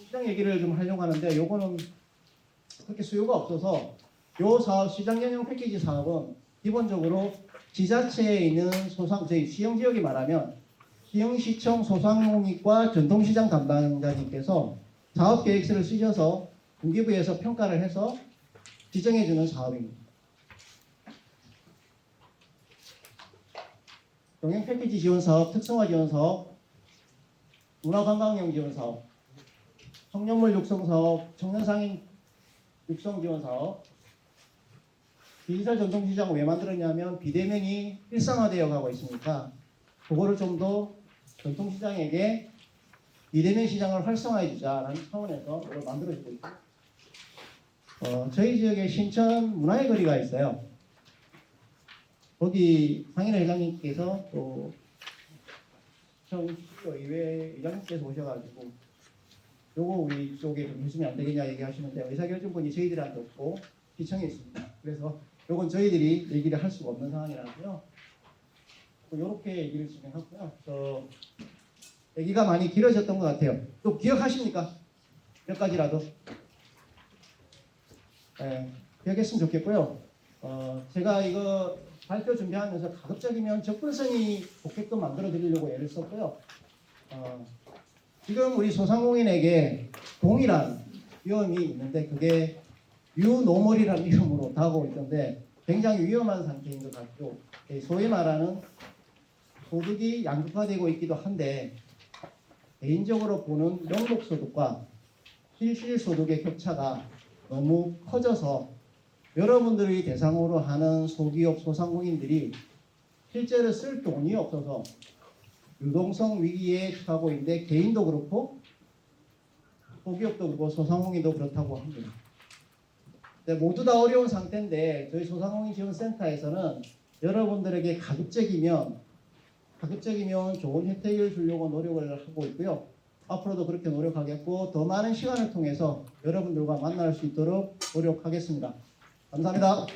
시장 얘기를 좀 하려고 하는데 요거는 그렇게 수요가 없어서 요 사업 시장 전용 패키지 사업은 기본적으로 지자체에 있는 저희 시형 지역이 말하면 시흥시청 소상농익과 전통시장 담당자님께서 사업 계획서를 쓰셔서 중기부에서 평가를 해서 지정해 주는 사업입니다. 경영 패키지 지원 사업, 특성화 지원 사업, 문화관광용 지원 사업, 청년물 육성 사업, 청년상인 육성 지원 사업, 디지털 전통시장 왜 만들었냐면 비대면이 일상화되어 가고 있으니까 그거를 좀 더 전통시장에게 비대면 시장을 활성화해 주자라는 차원에서 이걸 만들어지고 있습니다. 저희 지역에 신천 문화의 거리가 있어요. 거기 상인회 회장님께서 또 시의회 의장님께서 오셔가지고 요거 우리 쪽에 좀 해주면 안 되겠냐 얘기하시는데 의사결정권이 저희들한테 없고 시청에 있습니다. 그래서 요건 저희들이 얘기를 할 수가 없는 상황이라서요. 요렇게 얘기를 진행하고요. 얘기가 많이 길어졌던 것 같아요. 또 기억하십니까? 몇 가지라도. 네, 기억했으면 좋겠고요. 제가 이거 발표 준비하면서 가급적이면 접근성이 좋게끔 만들어 드리려고 애를 썼고요. 지금 우리 소상공인에게 동일한 위험이 있는데 그게 뉴노멀이라는 이름으로 다가오고 있던데 굉장히 위험한 상태인 것 같고 소위 말하는 소득이 양극화되고 있기도 한데 개인적으로 보는 명목소득과 실질소득의 격차가 너무 커져서 여러분들이 대상으로 하는 소기업 소상공인들이 실제로 쓸 돈이 없어서 유동성 위기에 처하고 있는데 개인도 그렇고 소기업도 그렇고 소상공인도 그렇다고 합니다. 네, 모두 다 어려운 상태인데 저희 소상공인 지원센터에서는 여러분들에게 가급적이면 좋은 혜택을 주려고 노력을 하고 있고요. 앞으로도 그렇게 노력하겠고 더 많은 시간을 통해서 여러분들과 만날 수 있도록 노력하겠습니다. 감사합니다.